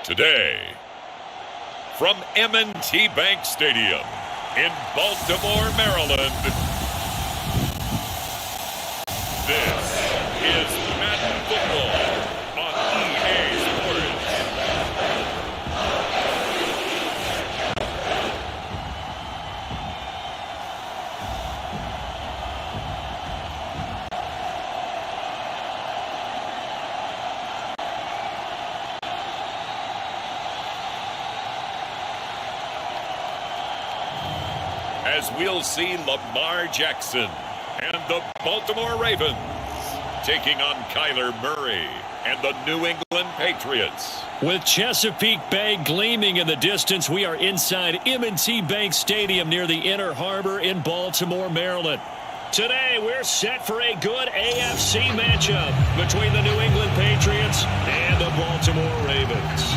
Today, from M&T Bank Stadium in Baltimore, Maryland, this is Madden Football on EA Sports. As we'll see Lamar Jackson and the Baltimore Ravens taking on Kyler Murray and the New England Patriots. With Chesapeake Bay gleaming in the distance, we are inside M&T Bank Stadium near the Inner Harbor in Baltimore, Maryland. Today, we're set for a good AFC matchup between the New England Patriots and the Baltimore Ravens.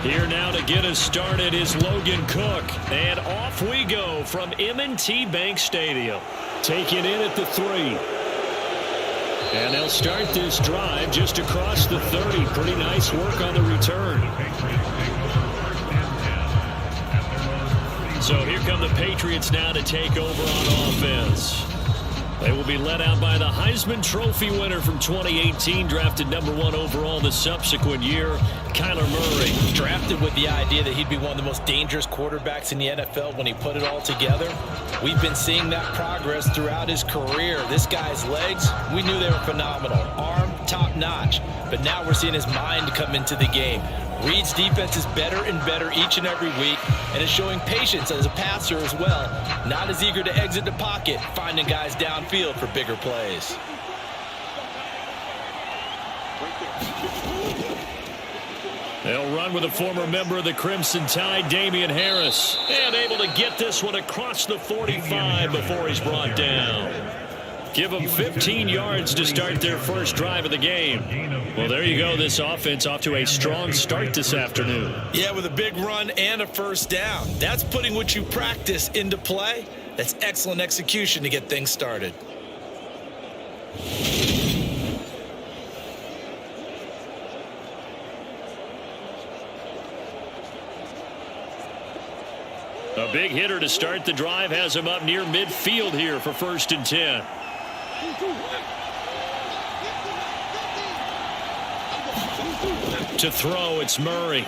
Here now to get us started is Logan Cook. And off we go from M&T Bank Stadium. Taking in at the 3. And they'll start this drive just across the 30. Pretty nice work on the return. So here come the Patriots now to take over on offense. They will be led out by the Heisman Trophy winner from 2018, drafted #1 overall the subsequent year, Kyler Murray. Drafted with the idea that he'd be one of the most dangerous quarterbacks in the NFL when he put it all together. We've been seeing that progress throughout his career. This guy's legs, we knew they were phenomenal. Arm, top notch. But now we're seeing his mind come into the game. Reed's defense is better and better each and every week, and is showing patience as a passer as well. Not as eager to exit the pocket, finding guys downfield for bigger plays. They'll run with a former member of the Crimson Tide, Damian Harris. And able to get this one across the 45 before he's brought down. Give them 15 yards to start their first drive of the game. Well, there you go. This offense off to a strong start this afternoon. Yeah, with a big run and a first down. That's putting what you practice into play. That's excellent execution to get things started. A big hitter to start the drive has him up near midfield here for 1st and 10. To throw, it's Murray.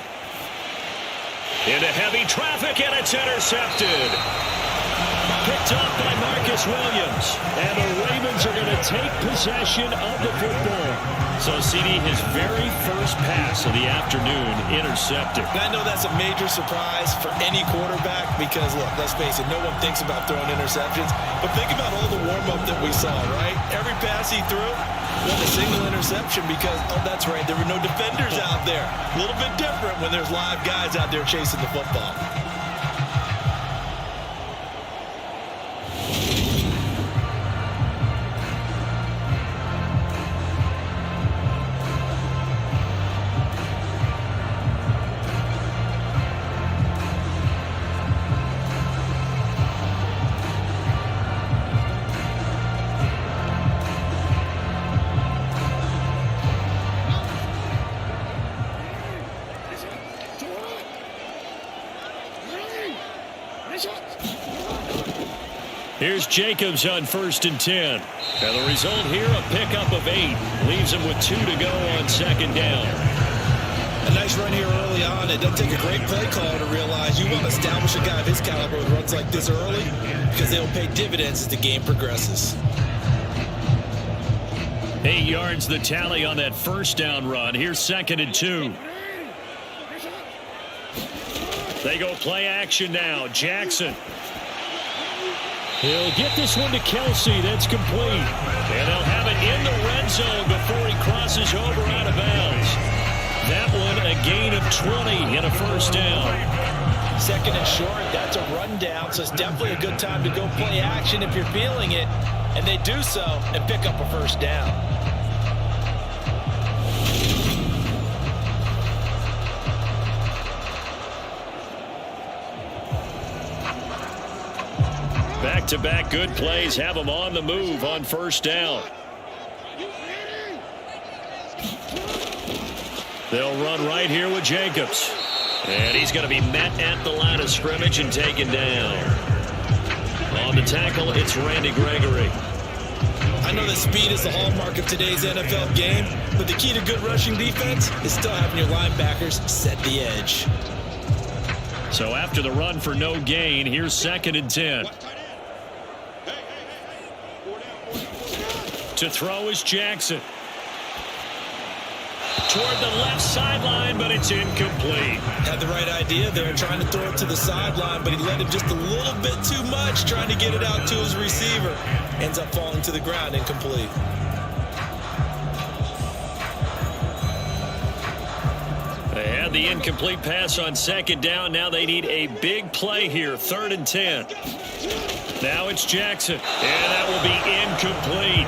Into heavy traffic, and it's intercepted. Picked up by Marcus Williams. And the Ravens are going to take possession of the football. So, CD, his very first pass of the afternoon intercepted. And I know that's a major surprise for any quarterback because, look, let's face it, no one thinks about throwing interceptions. But think about all the warm-up that we saw, right? Every pass he threw was a single interception because, oh, that's right, there were no defenders out there. A little bit different when there's live guys out there chasing the football. Here's Jacobs on 1st and 10. And the result here, a pickup of 8. Leaves him with 2 to go on 2nd down. A nice run here early on. It doesn't take a great play caller to realize you want to establish a guy of his caliber with runs like this early because they'll pay dividends as the game progresses. 8 yards the tally on that first down run. Here's 2nd and 2. They go play action now. Jackson. He'll get this one to Kelsey. That's complete. And they'll have it in the red zone before he crosses over out of bounds. That one a gain of 20 and a first down. Second and short, that's a rundown, so it's definitely a good time to go play action if you're feeling it. And they do so and pick up a first down. Back-to-back good plays have them on the move on first down. They'll run right here with Jacobs. And he's going to be met at the line of scrimmage and taken down. On the tackle, it's Randy Gregory. I know that speed is the hallmark of today's NFL game, but the key to good rushing defense is still having your linebackers set the edge. So after the run for no gain, here's 2nd and 10. To throw is Jackson. Toward the left sideline, but it's incomplete. Had the right idea there, trying to throw it to the sideline, but he let him just a little bit too much, trying to get it out to his receiver. Ends up falling to the ground, incomplete. They had the incomplete pass on 2nd down. Now they need a big play here, 3rd and 10. Now it's Jackson, and that will be incomplete.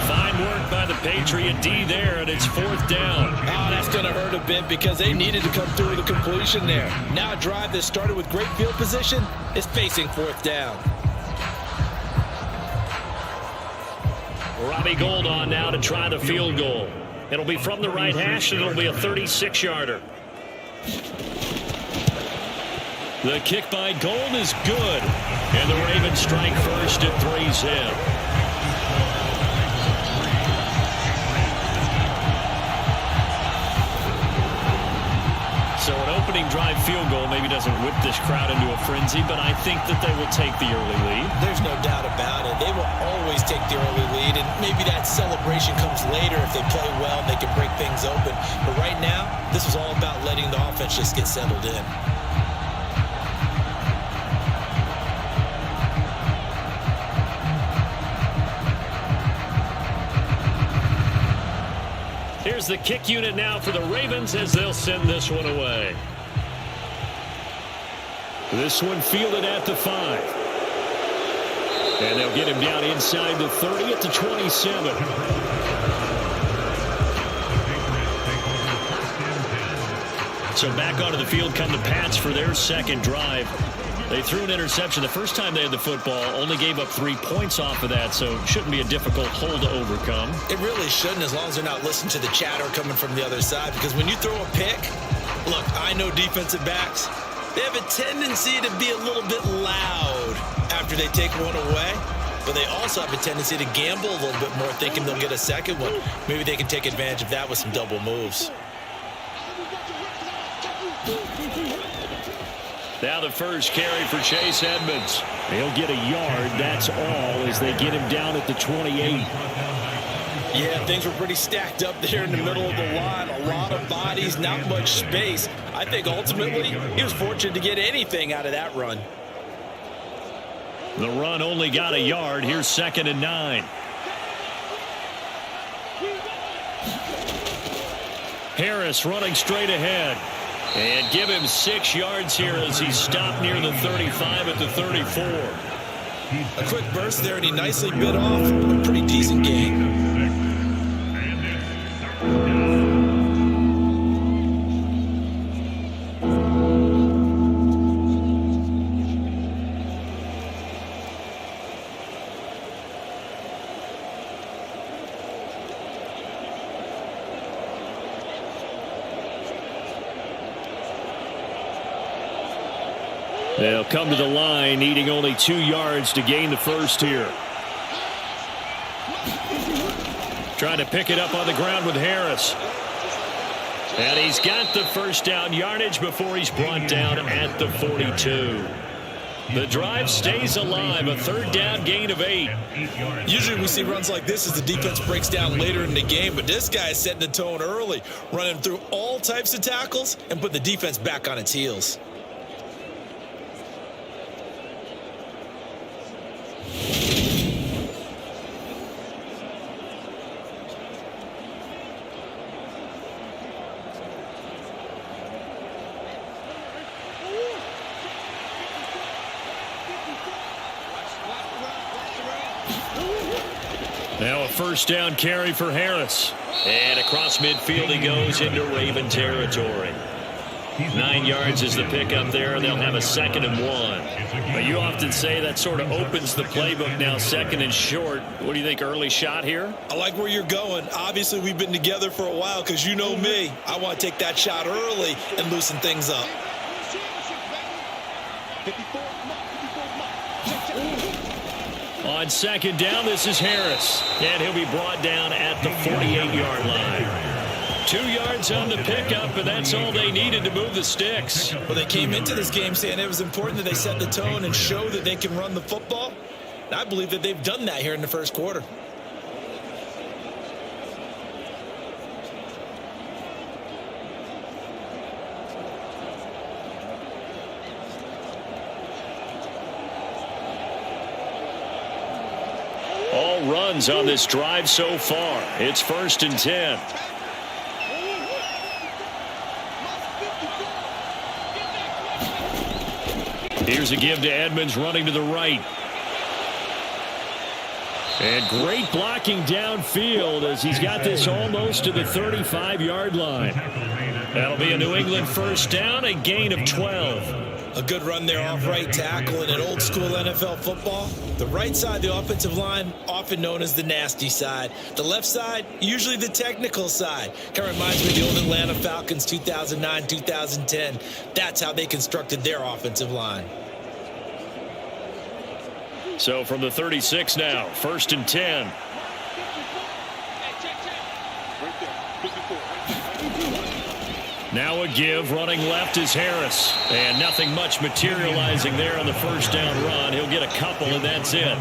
Fine work by the Patriot D there, and it's 4th down. Oh, that's going to hurt a bit because they needed to come through with a completion there. Now a drive that started with great field position is facing 4th down. Robbie Gould on now to try the field goal. It'll be from the right hash, and it'll be a 36-yarder. The kick by Gould is good, and the Ravens strike first at 3-zip. So an opening drive field goal maybe doesn't whip this crowd into a frenzy, but I think that they will take the early lead. There's no doubt about it. They will always take the early lead, and maybe that celebration comes later if they play well and they can break things open. But right now, this is all about letting the offense just get settled in. Here's the kick unit now for the Ravens as they'll send this one away. This one fielded at the 5. And they'll get him down inside the 30 at the 27. So back onto the field come the Pats for their second drive. They threw an interception the first time they had the football, only gave up 3 points off of that, so it shouldn't be a difficult hole to overcome. It really shouldn't, as long as they're not listening to the chatter coming from the other side, because when you throw a pick, look, I know defensive backs, they have a tendency to be a little bit loud after they take one away, but they also have a tendency to gamble a little bit more, thinking they'll get a second one. Maybe they can take advantage of that with some double moves. Now the first carry for Chase Edmonds. He'll get a yard, that's all, as they get him down at the 28. Yeah, things were pretty stacked up there in the middle of the line. A lot of bodies, not much space. I think ultimately he was fortunate to get anything out of that run. The run only got a yard. Here's 2nd and 9. Harris running straight ahead. And give him 6 yards here as he's stopped near the 35 at the 34. A quick burst there, and he nicely bit off a pretty decent gain. They'll come to the line, needing only 2 yards to gain the first here. Trying to pick it up on the ground with Harris. And he's got the first down yardage before he's brought down at the 42. The drive stays alive, a 3rd down gain of 8. Usually we see runs like this as the defense breaks down later in the game, but this guy is setting the tone early, running through all types of tackles and put the defense back on its heels. Now a first down carry for Harris. And across midfield he goes into Raven territory. 9 yards is the pickup there. They'll have a 2nd and 1. But you often say that sort of opens the playbook now, 2nd and short. What do you think, early shot here? I like where you're going. Obviously, we've been together for a while because you know me. I want to take that shot early and loosen things up. On 2nd down, this is Harris. And he'll be brought down at the 48-yard line. 2 yards on the pickup, and that's all they needed to move the sticks. Well, they came into this game saying it was important that they set the tone and show that they can run the football. And I believe that they've done that here in the first quarter. All runs on this drive so far. It's 1st and 10. Here's a give to Edmonds running to the right. And great blocking downfield as he's got this almost to the 35-yard line. That'll be a New England first down, a gain of 12. A good run there off right tackle in an old school NFL football. The right side, the offensive line, often known as the nasty side. The left side, usually the technical side. Kind of reminds me of the old Atlanta Falcons 2009, 2010. That's how they constructed their offensive line. So from the 36 now, 1st and 10. Now a give, running left is Harris. And nothing much materializing there on the first down run. He'll get a couple, and that's it.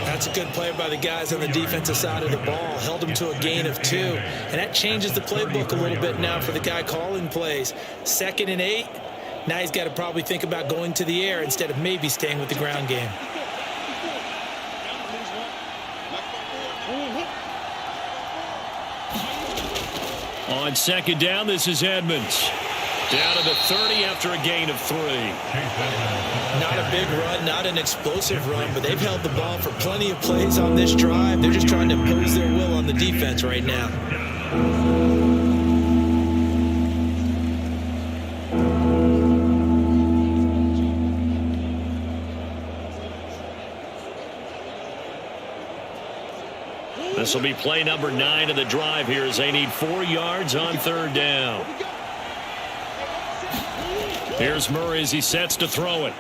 That's a good play by the guys on the defensive side of the ball. Held him to a gain of 2. And that changes the playbook a little bit now for the guy calling plays. 2nd and 8. Now he's got to probably think about going to the air instead of maybe staying with the ground game. On 2nd down, this is Edmonds. Down to the 30 after a gain of 3. Not a big run, not an explosive run, but they've held the ball for plenty of plays on this drive. They're just trying to impose their will on the defense right now. This will be play number 9 of the drive here as they need 4 yards on 3rd down. Here's Murray as he sets to throw it.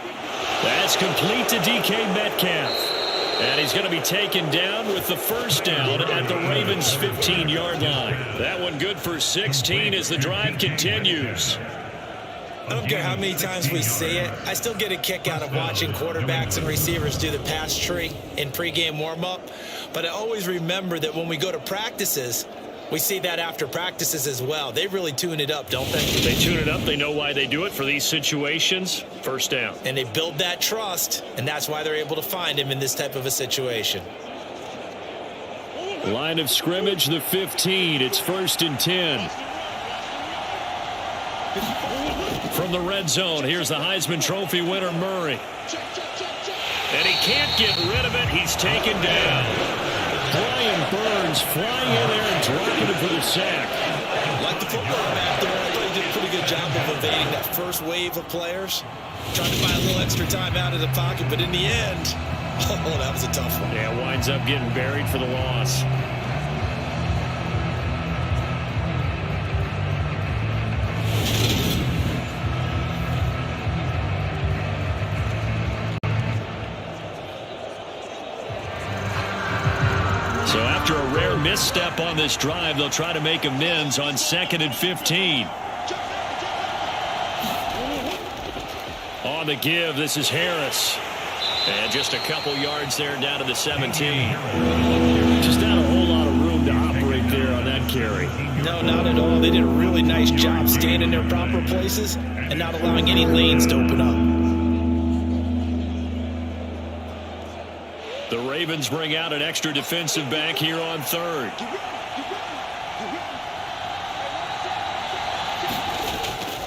That's complete to DK Metcalf. And he's going to be taken down with the first down at the Ravens' 15-yard line. That one good for 16 as the drive continues. I don't care how many times we say it. I still get a kick out of watching quarterbacks and receivers do the pass tree in pregame warm-up. But I always remember that when we go to practices, we see that after practices as well. They really tune it up, don't they? They tune it up. They know why they do it for these situations. First down. And they build that trust, and that's why they're able to find him in this type of a situation. Line of scrimmage, the 15. It's 1st and 10. From the red zone, here's the Heisman Trophy winner, Murray. And he can't get rid of it. He's taken down. Brian Burns flying in there and dropping it for the sack. Like the football back there, I thought he did a pretty good job of evading that first wave of players. Trying to buy a little extra time out of the pocket, but in the end, oh, that was a tough one. Yeah, winds up getting buried for the loss. So after a rare misstep on this drive, they'll try to make amends on 2nd and 15. On the give, this is Harris. And just a couple yards there down to the 17. Just not a whole lot of room to operate there on that carry. No, not at all. They did a really nice job staying in their proper places and not allowing any lanes to open up. The Ravens bring out an extra defensive back here on 3rd.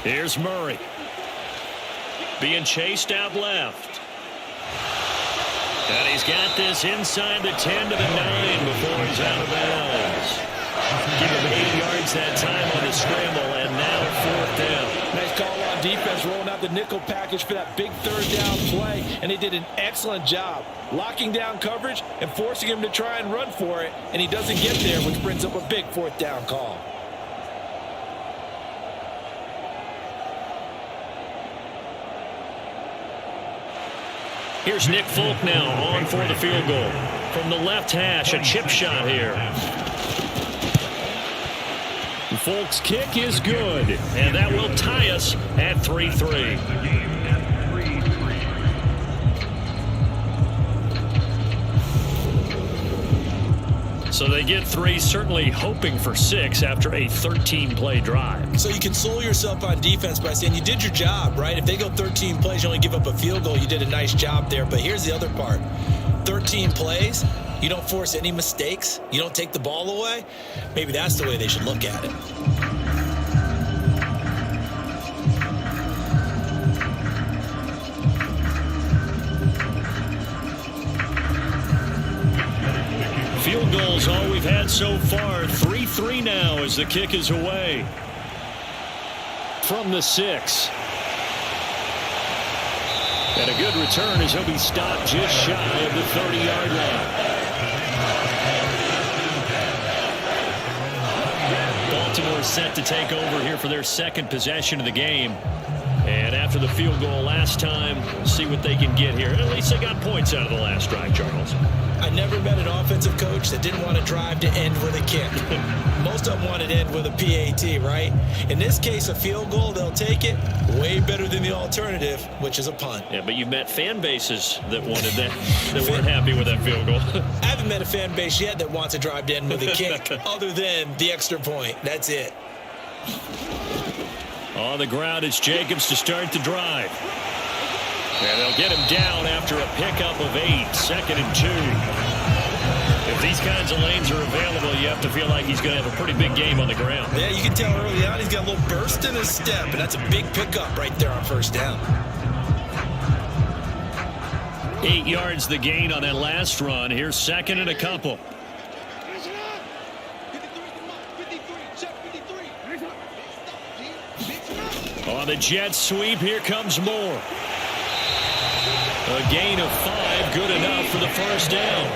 Here's Murray. Being chased out left. And he's got this inside the 10 to the 9 before he's out of bounds. Give him 8 yards that time on the scramble, and now 4th down. Nice call on defense, rolling out the nickel package for that big 3rd down play, and they did an excellent job locking down coverage and forcing him to try and run for it, and he doesn't get there, which brings up a big 4th down call. Here's Nick Folk now on for the field goal. From the left hash, a chip shot here. Folk's kick is good, and that will tie us at 3-3. So they get 3, certainly hoping for 6 after a 13-play drive. So you console yourself on defense by saying you did your job, right? If they go 13 plays, you only give up a field goal, you did a nice job there. But here's the other part. 13 plays, you don't force any mistakes, you don't take the ball away. Maybe that's the way they should look at it. Field goals all we've had so far. 3-3 now as the kick is away. From the 6. And a good return as he'll be stopped just shy of the 30-yard line. Baltimore set to take over here for their 2nd possession of the game. And after the field goal last time, we'll see what they can get here. At least they got points out of the last drive, Charles. I never met an offensive coach that didn't want to drive to end with a kick. Most of them wanted to end with a PAT, right? In this case, a field goal, they'll take it. Way better than the alternative, which is a punt. Yeah, but you've met fan bases that wanted that, that weren't happy with that field goal. I haven't met a fan base yet that wants to drive to end with a kick other than the extra point. That's it. On the ground, it's Jacobs to start the drive. And they'll get him down after a pickup of 8, 2nd and 2. If these kinds of lanes are available, you have to feel like he's going to have a pretty big game on the ground. Yeah, you can tell early on he's got a little burst in his step, and that's a big pickup right there on 1st down. 8 yards the gain on that last run. Here's 2nd and a couple. On the jet sweep, here comes Moore. A gain of 5, good enough for the 1st down.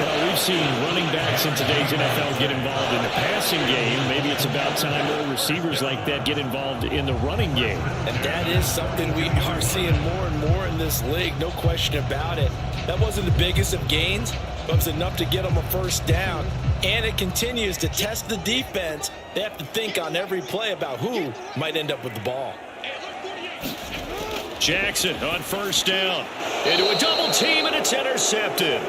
Well, we've seen running backs in today's NFL get involved in the passing game. Maybe it's about time more receivers like that get involved in the running game. And that is something we are seeing more and more in this league, no question about it. That wasn't the biggest of gains, but it was enough to get them a 1st down. And it continues to test the defense. They have to think on every play about who might end up with the ball. Jackson on 1st down. Into a double team, and it's intercepted.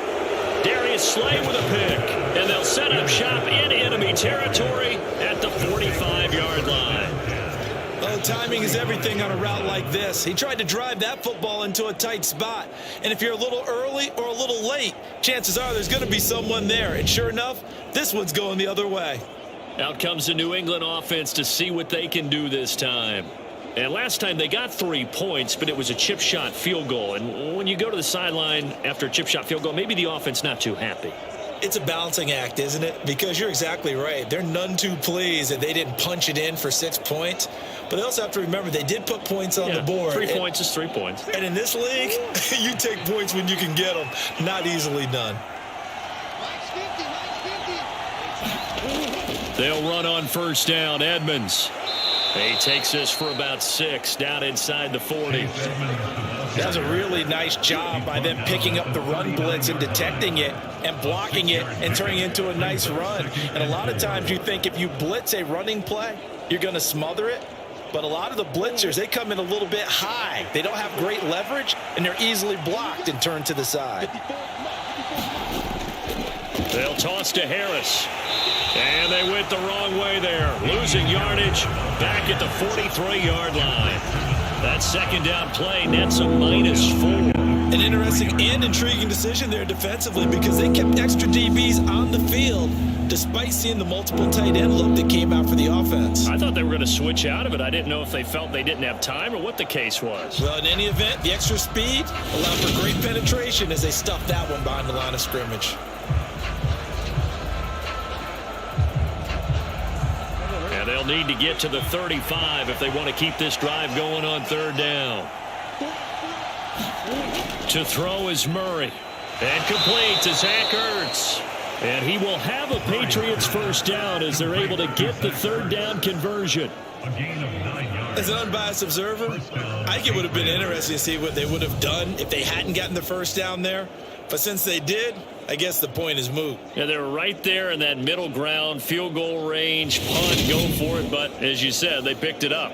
Darius Slay with a pick. And they'll set up shop in enemy territory at the 45-yard line. Well, timing is everything on a route like this. He tried to drive that football into a tight spot. And if you're a little early or a little late, chances are there's going to be someone there. And sure enough, this one's going the other way. Out comes the New England offense to see what they can do this time. And last time they got 3 points, but it was a chip shot field goal. And when you go to the sideline after a chip shot field goal, maybe the offense not too happy. It's a balancing act, isn't it? Because you're exactly right. They're none too pleased that they didn't punch it in for 6 points. But they also have to remember they did put points on the board. 3 points is 3 points. And in this league, you take points when you can get them. Not easily done. They'll run on 1st down. Edmonds. He takes this for about 6 down inside the 40. That was a really nice job by them picking up the run blitz and detecting it and blocking it and turning it into a nice run. And a lot of times you think if you blitz a running play, you're going to smother it. But a lot of the blitzers, they come in a little bit high. They don't have great leverage, and they're easily blocked and turned to the side. They'll toss to Harris. And they went the wrong way there. Losing yardage back at the 43-yard line. That 2nd down play nets a -4. An interesting and intriguing decision there defensively because they kept extra DBs on the field despite seeing the multiple tight end look that came out for the offense. I thought they were going to switch out of it. I didn't know if they felt they didn't have time or what the case was. Well, in any event, the extra speed allowed for great penetration as they stuffed that one behind the line of scrimmage. And they'll need to get to the 35 if they want to keep this drive going on third down. To throw is Murray. And complete to Zach Ertz. And he will have a Patriots first down as they're able to get the third down conversion. As an unbiased observer, I think it would have been interesting to see what they would have done if they hadn't gotten the first down there. But since they did, I guess the point is moot. Yeah, they're right there in that middle ground, field goal range, punt, go for it. But as you said, they picked it up.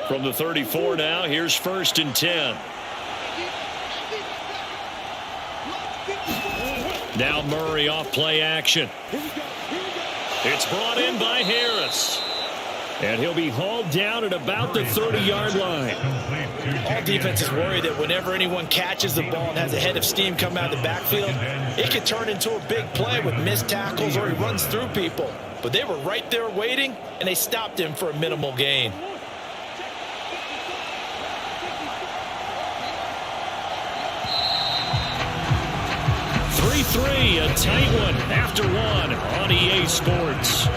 From the 34 now, here's 1st and 10. Now Murray off play action. It's brought in by Harris. And he'll be hauled down at about the 30-yard line. All defenses worry that whenever anyone catches the ball and has a head of steam come out of the backfield, it could turn into a big play with missed tackles or he runs through people. But they were right there waiting, and they stopped him for a minimal gain. A tight one after one on EA Sports.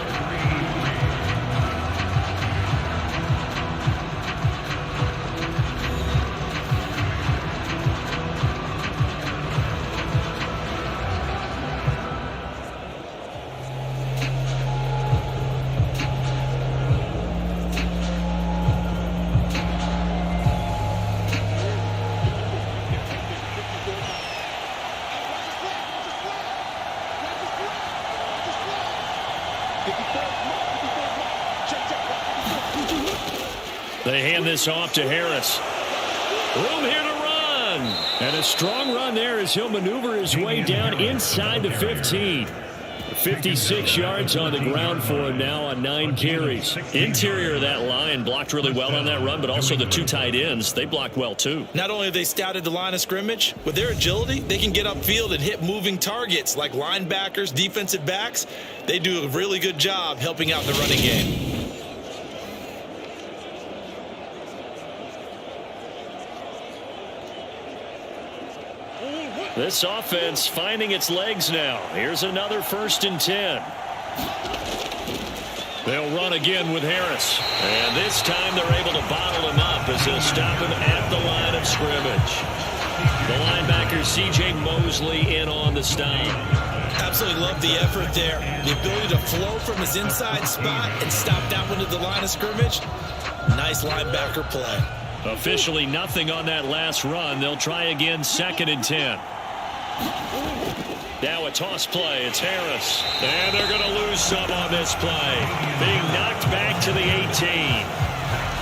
They hand this off to Harris. Room here to run. And a strong run there as he'll maneuver his way down inside the 15. 56 yards on the ground for him now on 9 carries. Interior of that line blocked really well on that run, but also the 2 tight ends, they blocked well too. Not only have they scouted the line of scrimmage, with their agility, they can get upfield and hit moving targets like linebackers, defensive backs. They do a really good job helping out the running game. This offense finding its legs now. Here's another 1st and 10. They'll run again with Harris. And this time they're able to bottle him up as they'll stop him at the line of scrimmage. The linebacker C.J. Mosley in on the stop. Absolutely love the effort there. The ability to flow from his inside spot and stop that one at the line of scrimmage. Nice linebacker play. Officially nothing on that last run. They'll try again 2nd and 10. Now a toss play. It's Harris. And they're going to lose some on this play. Being knocked back to the 18.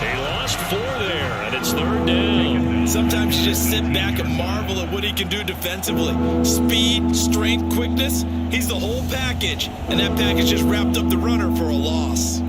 He lost 4 there, and it's 3rd down. Sometimes you just sit back and marvel at what he can do defensively. Speed, strength, quickness. He's the whole package. And that package just wrapped up the runner for a loss.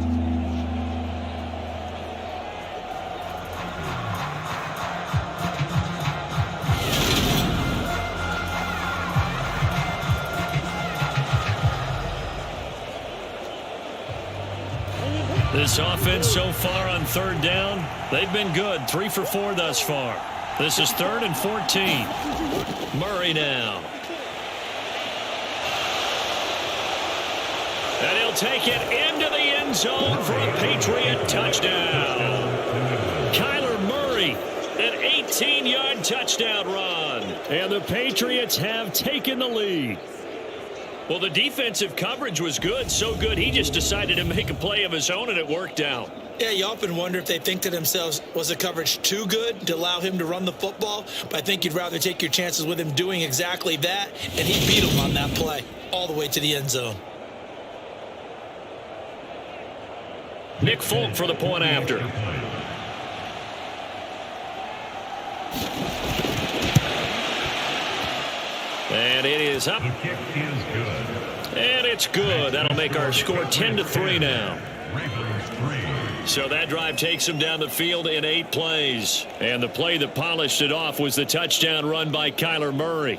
This offense so far on 3rd down, they've been good. 3 for 4 thus far. This is 3rd and 14. Murray now. And he'll take it into the end zone for a Patriot touchdown. Kyler Murray, an 18-yard touchdown run. And the Patriots have taken the lead. Well, the defensive coverage was good, so good he just decided to make a play of his own, and it worked out. Yeah, you often wonder if they think to themselves, was the coverage too good to allow him to run the football? But I think you'd rather take your chances with him doing exactly that, and he beat him on that play all the way to the end zone. Nick Folk for the point after. And it is up. The kick is good. And it's good. That'll make our score 10-3 now. Ravens 3. So that drive takes him down the field in 8 plays. And the play that polished it off was the touchdown run by Kyler Murray.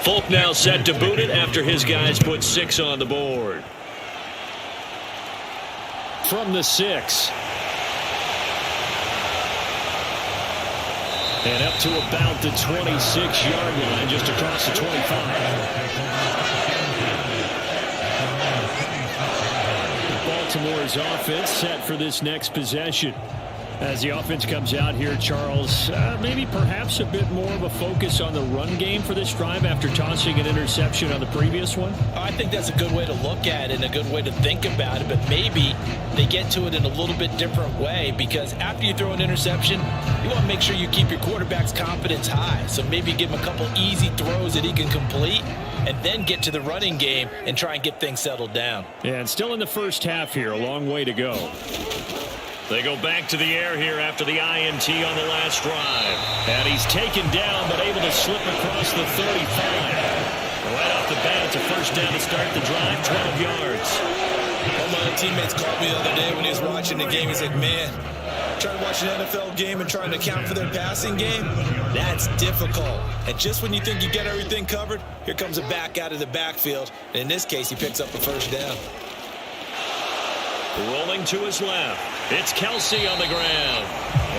Folk now set to boot it after his guys put 6 on the board. From the 6. And up to about the 26-yard line, just across the 25. Baltimore's offense set for this next possession. As the offense comes out here, Charles, maybe perhaps a bit more of a focus on the run game for this drive after tossing an interception on the previous one? I think that's a good way to look at it and a good way to think about it, but maybe they get to it in a little bit different way, because after you throw an interception, you want to make sure you keep your quarterback's confidence high. So maybe give him a couple easy throws that he can complete, and then get to the running game and try and get things settled down. Yeah, and still in the first half here, a long way to go. They go back to the air here after the INT on the last drive. And he's taken down, but able to slip across the 35. Right off the bat, it's a first down to start the drive, 12 yards. One of my teammates called me the other day when he was watching the game. He said, man, trying to watch an NFL game and trying to account for their passing game, that's difficult. And just when you think you get everything covered, here comes a back out of the backfield. And in this case, he picks up a first down. Rolling to his left. It's Kelsey on the ground.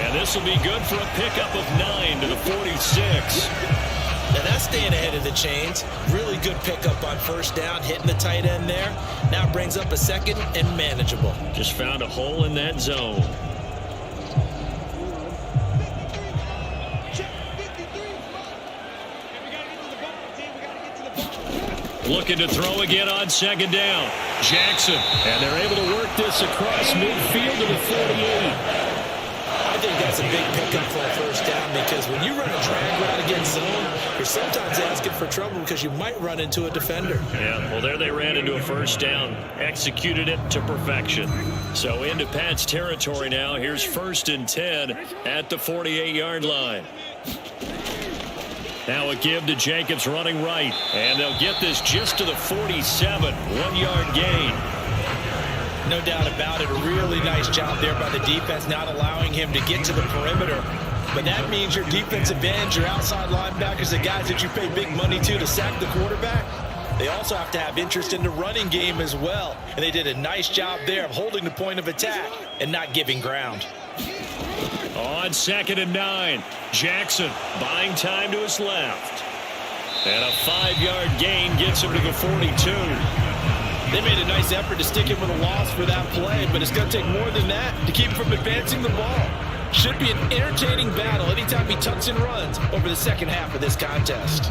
And this will be good for a pickup of 9 to the 46. Now that's staying ahead of the chains. Really good pickup on first down, hitting the tight end there. Now brings up a second and manageable. Just found a hole in that zone. Looking to throw again on second down. Jackson. And they're able to work this across midfield to the 48. I think that's a big pickup for a first down, because when you run a drag route against zone, you're sometimes asking for trouble because you might run into a defender. Yeah, well, there they ran into a first down. Executed it to perfection. So into Pat's territory now. Here's 1st and 10 at the 48-yard line. Now a give to Jacobs running right. And they'll get this just to the 47. 1-yard gain. No doubt about it. A really nice job there by the defense, not allowing him to get to the perimeter. But that means your defensive ends, your outside linebackers, the guys that you pay big money to sack the quarterback, they also have to have interest in the running game as well. And they did a nice job there of holding the point of attack and not giving ground. On 2nd and 9, Jackson buying time to his left. And a 5-yard gain gets him to the 42. They made a nice effort to stick him with a loss for that play, but it's going to take more than that to keep him from advancing the ball. Should be an entertaining battle anytime he tucks and runs over the second half of this contest.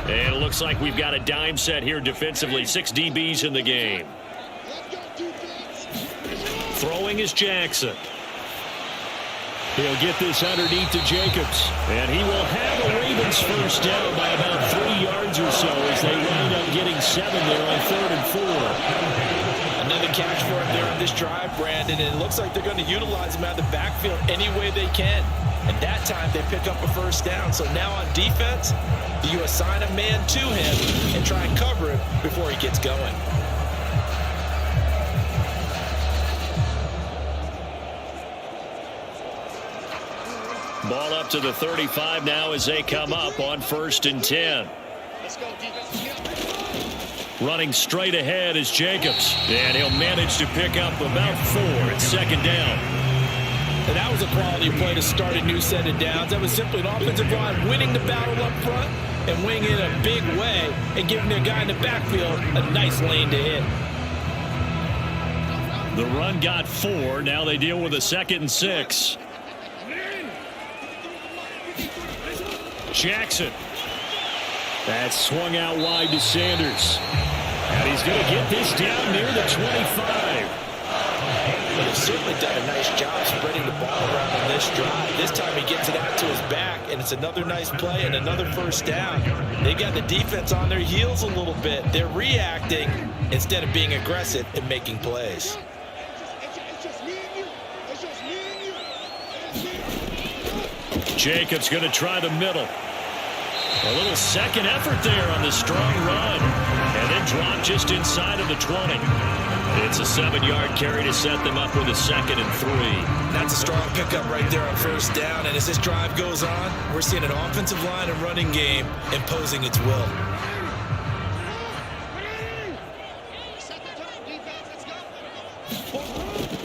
And it looks like we've got a dime set here defensively. 6 DBs in the game. Throwing is Jackson. He'll get this underneath to Jacobs. And he will have a Ravens first down by about 3 yards or so as they wind up getting 7 there on 3rd and 4. Another catch for him there on this drive, Brandon. And it looks like they're going to utilize him out of the backfield any way they can. And that time they pick up a first down. So now on defense, you assign a man to him and try and cover him before he gets going. Ball up to the 35 now as they come up on 1st and 10. Running straight ahead is Jacobs. And he'll manage to pick up about 4 at 2nd down. And that was a quality play to start a new set of downs. That was simply an offensive line winning the battle up front and winning it a big way and giving their guy in the backfield a nice lane to hit. The run got 4. Now they deal with a 2nd and 6. Jackson. That's swung out wide to Sanders. And he's going to get this down near the 25. but he's certainly done a nice job spreading the ball around on this drive. This time he gets it out to his back, and it's another nice play and another first down. They got the defense on their heels a little bit. They're reacting instead of being aggressive and making plays. Jacobs going to try the middle. A little second effort there on the strong run. And then drop just inside of the 20. It's a 7-yard carry to set them up with a 2nd and 3. That's a strong pickup right there on first down. And as this drive goes on, we're seeing an offensive line and running game imposing its will.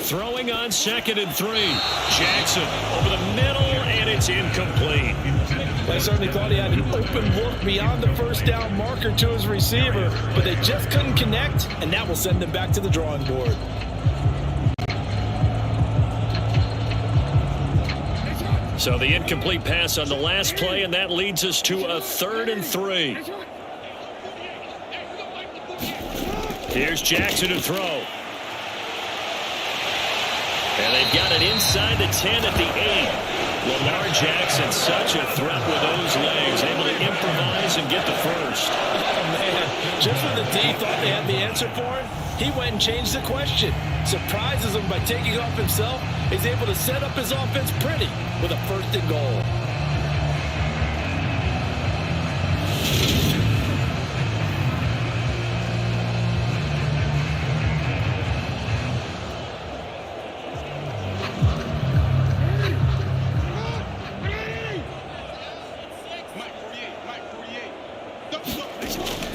Throwing on 2nd and 3. Jackson over the middle, and it's incomplete. I certainly thought he had an open look beyond the first down marker to his receiver, but they just couldn't connect, and that will send them back to the drawing board. So the incomplete pass on the last play, and that leads us to a 3rd and 3. Here's Jackson to throw. And they've got it inside the 10 at the 8. Lamar Jackson, such a threat with those legs, able to improvise and get the first. Oh, man. Just when the D thought they had the answer for him, he went and changed the question. Surprises him by taking off himself. He's able to set up his offense pretty with a 1st and goal.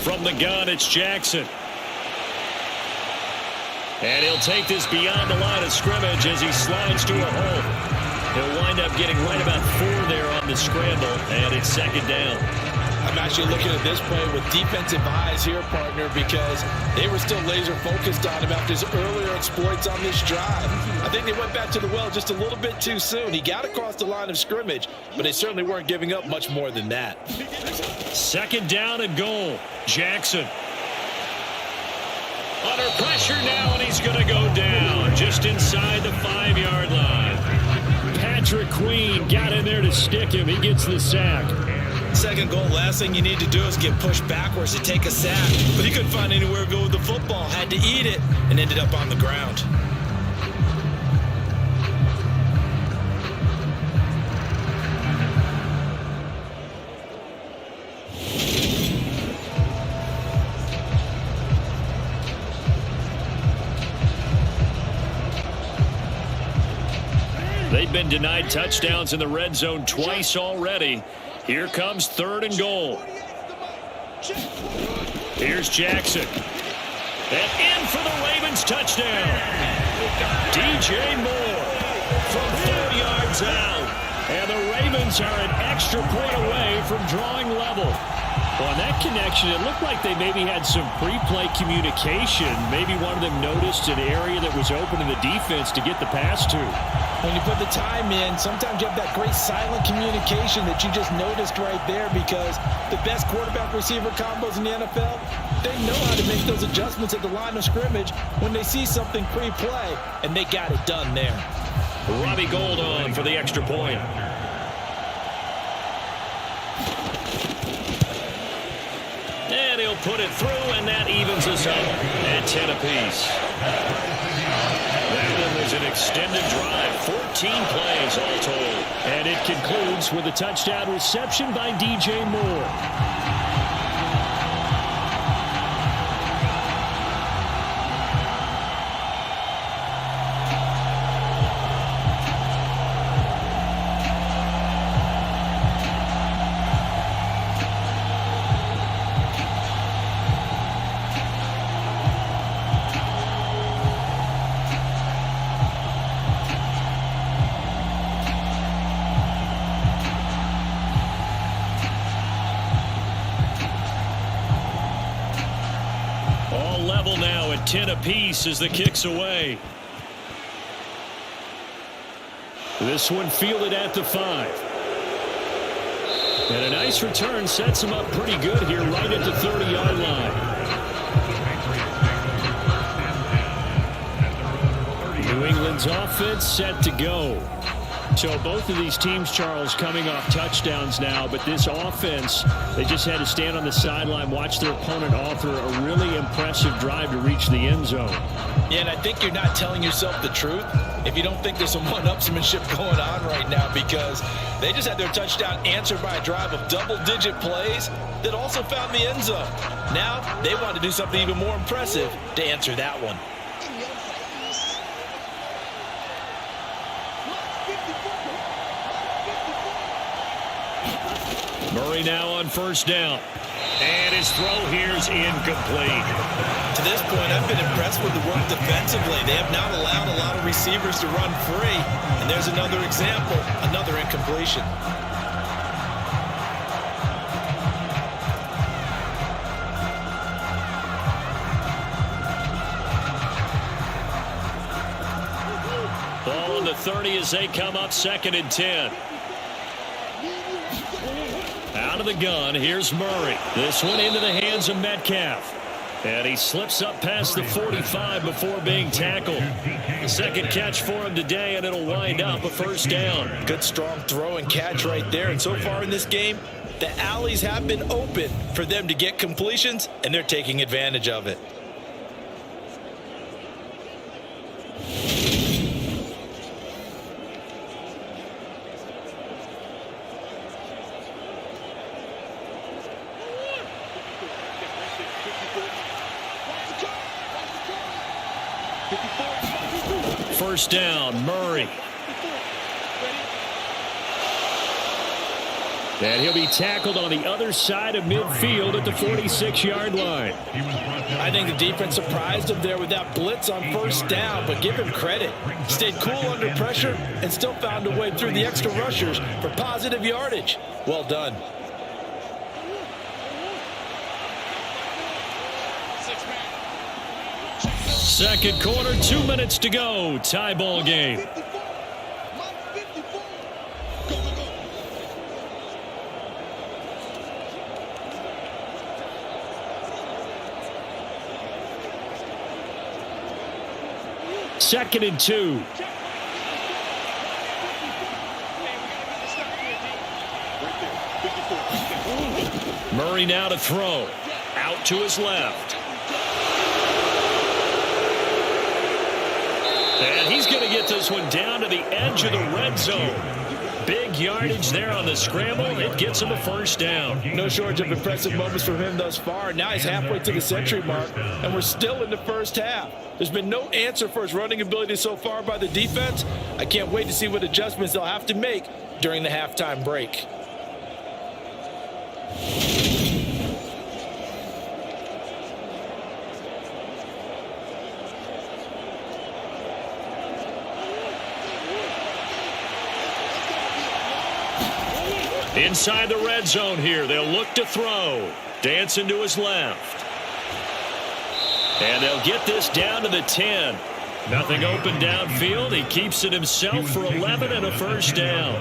From the gun, it's Jackson. And he'll take this beyond the line of scrimmage as he slides to a hole. He'll wind up getting right about 4 there on the scramble, and it's 2nd down. I'm actually looking at this play with defensive eyes here, partner, because they were still laser focused on him after his earlier exploits on this drive. I think they went back to the well just a little bit too soon. He got across the line of scrimmage, but they certainly weren't giving up much more than that. 2nd down and goal. Jackson. Under pressure now, and he's going to go down just inside the 5-yard line. Patrick Queen got in there to stick him. He gets the sack. 2nd goal, last thing you need to do is get pushed backwards to take a sack. But he couldn't find anywhere to go with the football, had to eat it, and ended up on the ground. They've been denied touchdowns in the red zone twice already. Here comes 3rd and goal. Here's Jackson. And in for the Ravens touchdown. DJ Moore from 4 yards out. And the Ravens are an extra point away from drawing level. On that connection, it looked like they maybe had some pre-play communication. Maybe one of them noticed an area that was open in the defense to get the pass to. When you put the time in, sometimes you have that great silent communication that you just noticed right there, because the best quarterback-receiver combos in the NFL, they know how to make those adjustments at the line of scrimmage when they see something pre-play, and they got it done there. Robbie Gould on for the extra point. And he'll put it through, and that evens us up at 10 apiece. That one was an extended drive, 14 plays all told. And it concludes with a touchdown reception by DJ Moore. Now at 10 apiece as the kick's away. This one fielded at the 5. And a nice return sets him up pretty good here right at the 30-yard line. New England's offense set to go. So both of these teams, Charles, coming off touchdowns now, but this offense, they just had to stand on the sideline, watch their opponent offer a really impressive drive to reach the end zone. Yeah, and I think you're not telling yourself the truth if you don't think there's some one-upsmanship going on right now, because they just had their touchdown answered by a drive of double-digit plays that also found the end zone. Now they want to do something even more impressive to answer that one. Murray now on first down. And his throw here is incomplete. To this point, I've been impressed with the work defensively. They have not allowed a lot of receivers to run free. And there's another example, another incompletion. Ball on the 30 as they come up 2nd and 10. Out of the gun, here's Murray. This one into the hands of Metcalf. And he slips up past the 45 before being tackled. The second catch for him today, and it'll wind up a first down. Good strong throw and catch right there. And so far in this game, the alleys have been open for them to get completions, and they're taking advantage of it. First down, Murray. And he'll be tackled on the other side of midfield at the 46-yard line. I think the defense surprised him there with that blitz on first down, but give him credit. Stayed cool under pressure and still found a way through the extra rushers for positive yardage. Well done. Second quarter, 2 minutes to go. Tie ball game. Second and 2. Murray now to throw. Out to his left. And he's going to get this one down to the edge of the red zone. Big yardage there on the scramble. It gets him a first down. No shortage of impressive moments from him thus far. Now he's halfway to the century mark, and we're still in the first half. There's been no answer for his running ability so far by the defense. I can't wait to see what adjustments they'll have to make during the halftime break. Inside the red zone here, they'll look to throw. Dancing to his left. And they'll get this down to the 10. Nothing open downfield. He keeps it himself for 11 and a first down.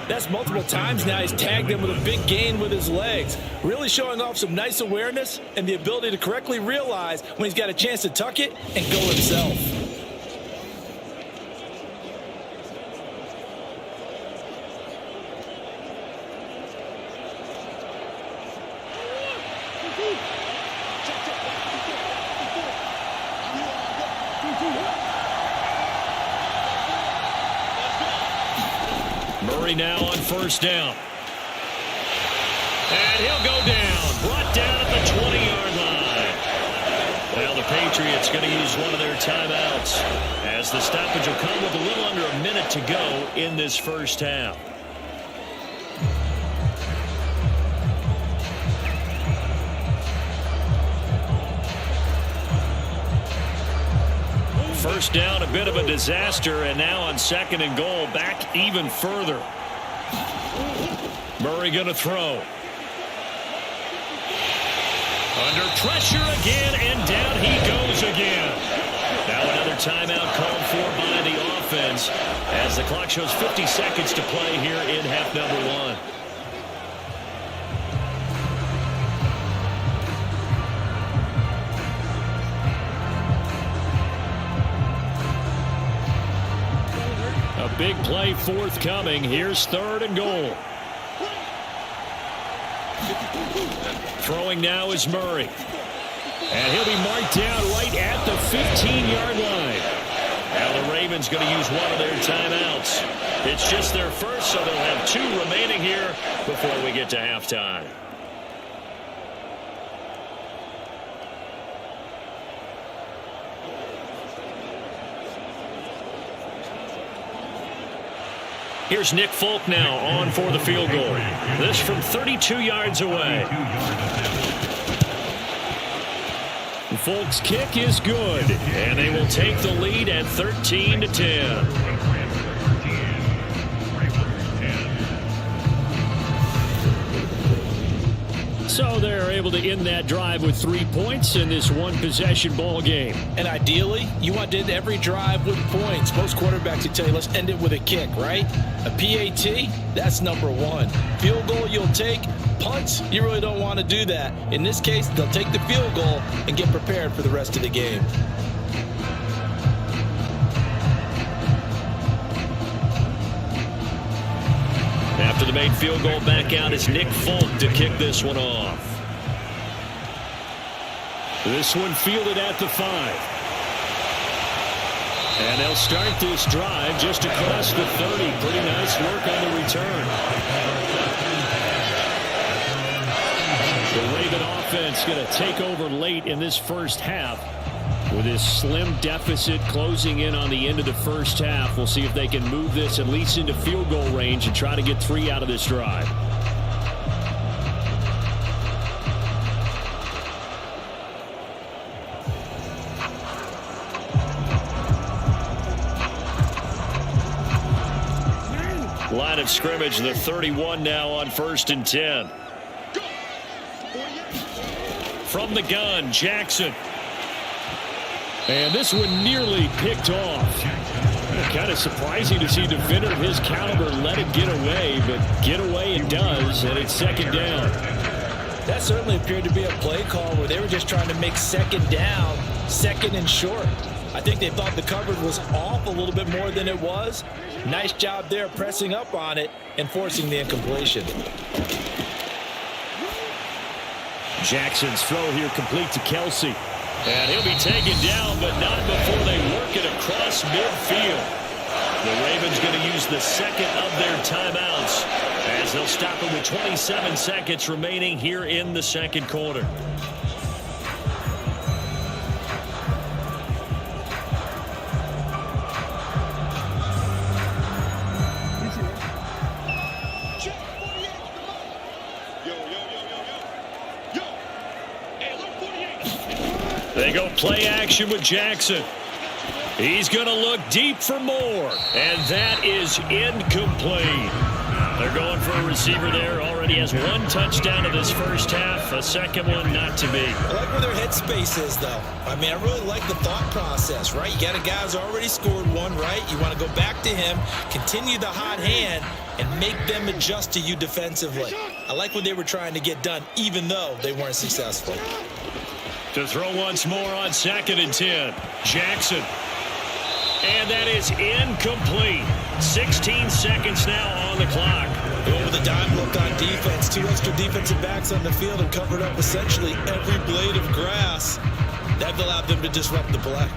That's multiple times now he's tagged him with a big gain with his legs. Really showing off some nice awareness and the ability to correctly realize when he's got a chance to tuck it and go himself. Murray now on first down. And he'll go down. Brought down at the 20-yard line. Well, the Patriots going to use one of their timeouts as the stoppage will come with a little under a minute to go in this first half. First down, a bit of a disaster, and now on second and goal, back even further. Murray going to throw. Under pressure again, and down he goes again. Now another timeout called for by the offense as the clock shows 50 seconds to play here in half number one. big play forthcoming. Here's 3rd and goal. Throwing now is Murray. And he'll be marked down right at the 15-yard line. Now the Ravens going to use one of their timeouts. It's just their first, so they'll have 2 remaining here before we get to halftime. Here's Nick Folk now on for the field goal. This from 32 yards away. Folk's kick is good, and they will take the lead at 13-10. So they're able to end that drive with 3 points in this one-possession ball game. And ideally, you want to end every drive with points. Most quarterbacks will tell you, let's end it with a kick, right? A PAT, that's number 1. Field goal you'll take. Punts, you really don't want to do that. In this case, they'll take the field goal and get prepared for the rest of the game. After the made field goal, back out is Nick Folk to kick this one off. This one fielded at the 5. And they'll start this drive just across the 30. Pretty nice work on the return. The Raven offense going to take over late in this first half. With this slim deficit closing in on the end of the first half, we'll see if they can move this at least into field goal range and try to get 3 out of this drive. Line of scrimmage, the 31 now on 1st and 10. From the gun, Jackson. And this one nearly picked off. Kind of surprising to see a defender of his caliber let it get away, but get away it does, and it's 2nd down. That certainly appeared to be a play call where they were just trying to make 2nd down, 2nd and short. I think they thought the coverage was off a little bit more than it was. Nice job there pressing up on it and forcing the incompletion. Jackson's throw here complete to Kelsey. And he'll be taken down, but not before they work it across midfield. The Ravens going to use the 2nd of their timeouts as they'll stop it with 27 seconds remaining here in the 2nd quarter. They go play action with Jackson. He's going to look deep for more. And that is incomplete. They're going for a receiver there. Already has 1 touchdown in this first half. A 2nd one not to be. I like where their headspace is, though. I mean, I really like the thought process, right? You got a guy who's already scored 1, right? You want to go back to him, continue the hot hand, and make them adjust to you defensively. I like what they were trying to get done, even though they weren't successful. To throw once more on 2nd and 10. Jackson. And that is incomplete. 16 seconds now on the clock. Going with a dime look on defense. 2 extra defensive backs on the field and covered up essentially every blade of grass. That allowed them to disrupt the play.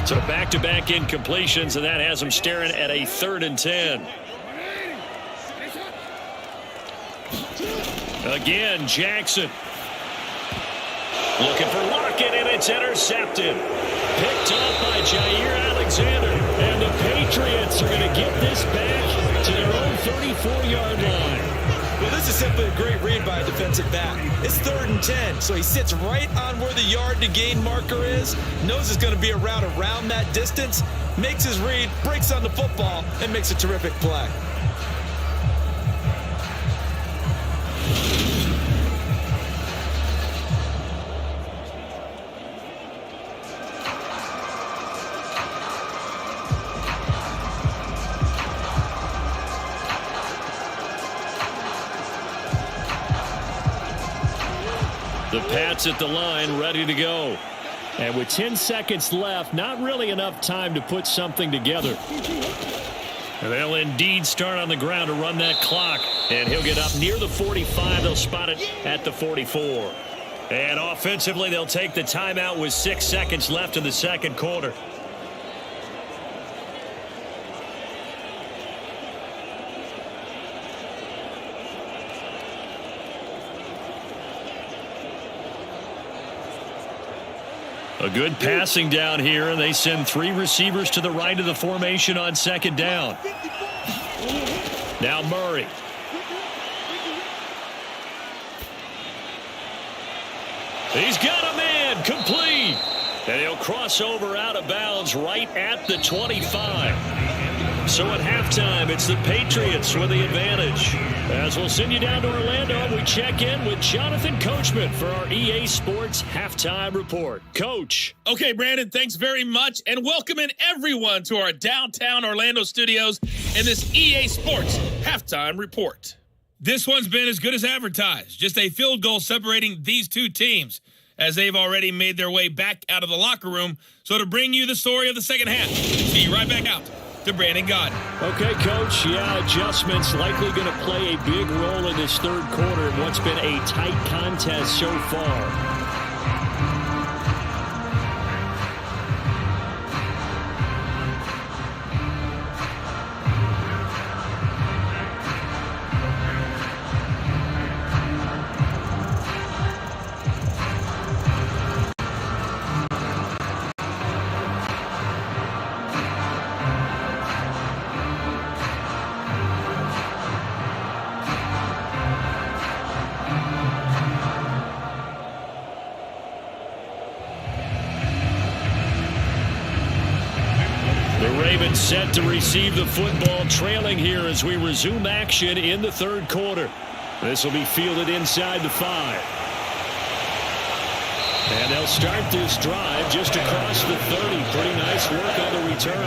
So back-to-back incompletions, and that has them staring at a 3rd and 10. Again, Jackson. Looking for Lockett, and it's intercepted. Picked up by Jair Alexander. And the Patriots are going to get this back to their own 34-yard line. Well, this is simply a great read by a defensive back. It's 3rd and 10, so he sits right on where the yard-to-gain marker is, knows it's going to be a route around that distance, makes his read, breaks on the football, and makes a terrific play. The Pats at the line, ready to go. And with 10 seconds left, not really enough time to put something together. And they'll indeed start on the ground to run that clock. And he'll get up near the 45. They'll spot it at the 44. And offensively, they'll take the timeout with 6 seconds left in the second quarter. A good passing down here, and they send 3 receivers to the right of the formation on second down. Now Murray. He's got a man, complete. And he'll cross over out of bounds right at the 25. So at halftime, it's the Patriots with the advantage. As we'll send you down to Orlando, we check in with Jonathan Coachman for our EA Sports Halftime Report. Coach. Okay, Brandon, thanks very much. And welcoming everyone to our downtown Orlando studios in this EA Sports Halftime Report. This one's been as good as advertised. Just a field goal separating these two teams, as they've already made their way back out of the locker room. So to bring you the story of the second half, see you right back out to Brandon Godden. Okay, Coach. Yeah, adjustments likely going to play a big role in this third quarter in what's been a tight contest so far. Set to receive the football, trailing here as we resume action in the third quarter. This will be fielded inside the 5. And they'll start this drive just across the 30. Pretty nice work on the return.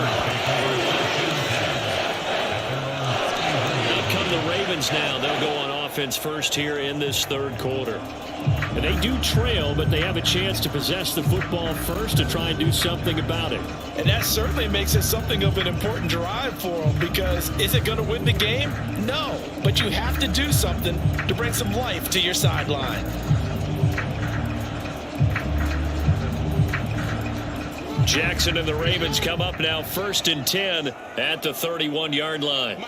Out come the Ravens now. They'll go on offense first here in this third quarter. And they do trail, but they have a chance to possess the football first to try and do something about it. And that certainly makes it something of an important drive for them, because is it going to win the game? No, but you have to do something to bring some life to your sideline. Jackson and the Ravens come up now 1st and 10 at the 31-yard line.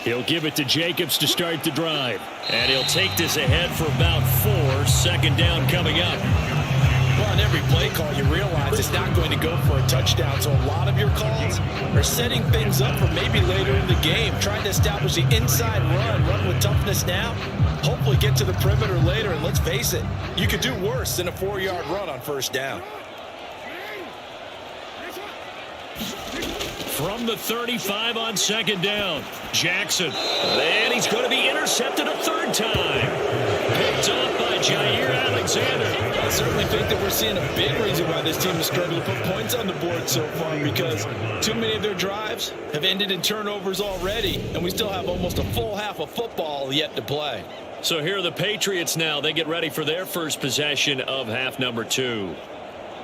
He'll give it to Jacobs to start the drive. And he'll take this ahead for about 4. Second down coming up. Well, on every play call, you realize it's not going to go for a touchdown. So a lot of your calls are setting things up for maybe later in the game, trying to establish the inside run with toughness now. Hopefully get to the perimeter later. And let's face it, you could do worse than a 4-yard run on first down. From the 35 on second down, Jackson. And he's going to be intercepted a third time. Picked off by Jair Alexander. I certainly think that we're seeing a big reason why this team has struggled to put points on the board so far, because too many of their drives have ended in turnovers already, and we still have almost a full half of football yet to play. So here are the Patriots now. They get ready for their first possession of half number 2.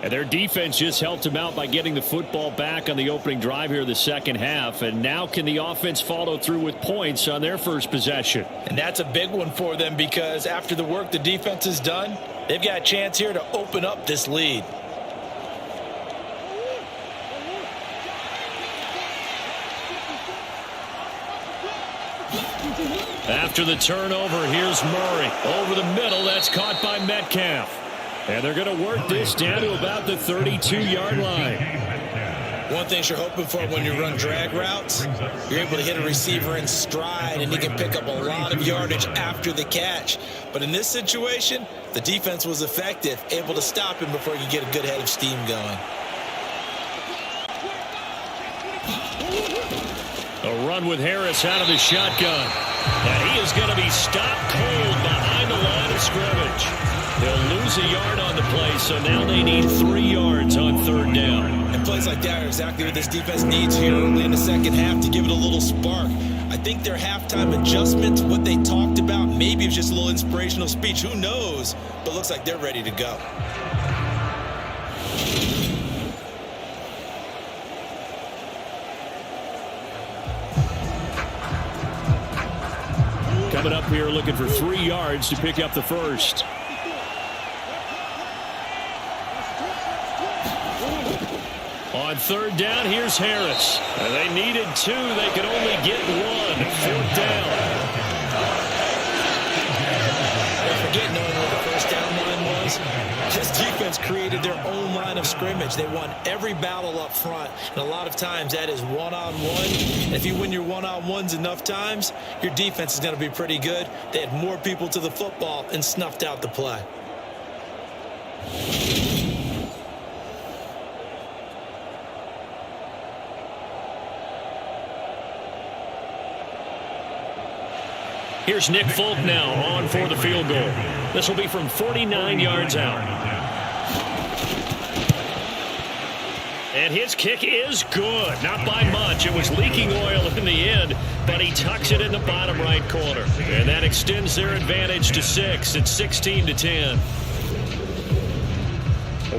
And their defense just helped them out by getting the football back on the opening drive here in the second half. And now can the offense follow through with points on their first possession? And that's a big one for them, because after the work the defense has done, they've got a chance here to open up this lead. After the turnover, here's Murray. Over the middle, that's caught by Metcalf. And they're going to work this down to about the 32-yard line. One thing you're hoping for when you run drag routes, you're able to hit a receiver in stride, and he can pick up a lot of yardage after the catch. But in this situation, the defense was effective, able to stop him before you get a good head of steam going. A run with Harris out of the shotgun. And he is going to be stopped cold behind the line of scrimmage. They'll lose a yard on the play, so now they need 3 yards on third down. And plays like that are exactly what this defense needs here early in the second half to give it a little spark. I think their halftime adjustments, what they talked about, maybe it's just a little inspirational speech. Who knows? But it looks like they're ready to go. Coming up here looking for 3 yards to pick up the first. On third down, here's Harris. And they needed 2. They could only get 1. Fourth down. Don't forget knowing where the first down line was. This defense created their own line of scrimmage. They won every battle up front. And a lot of times that is one-on-one. And if you win your one-on-ones enough times, your defense is going to be pretty good. They had more people to the football and snuffed out the play. Here's Nick Folk now on for the field goal. This will be from 49 yards out. And his kick is good. Not by much. It was leaking oil in the end, but he tucks it in the bottom right corner. And that extends their advantage to 6. It's 16-10.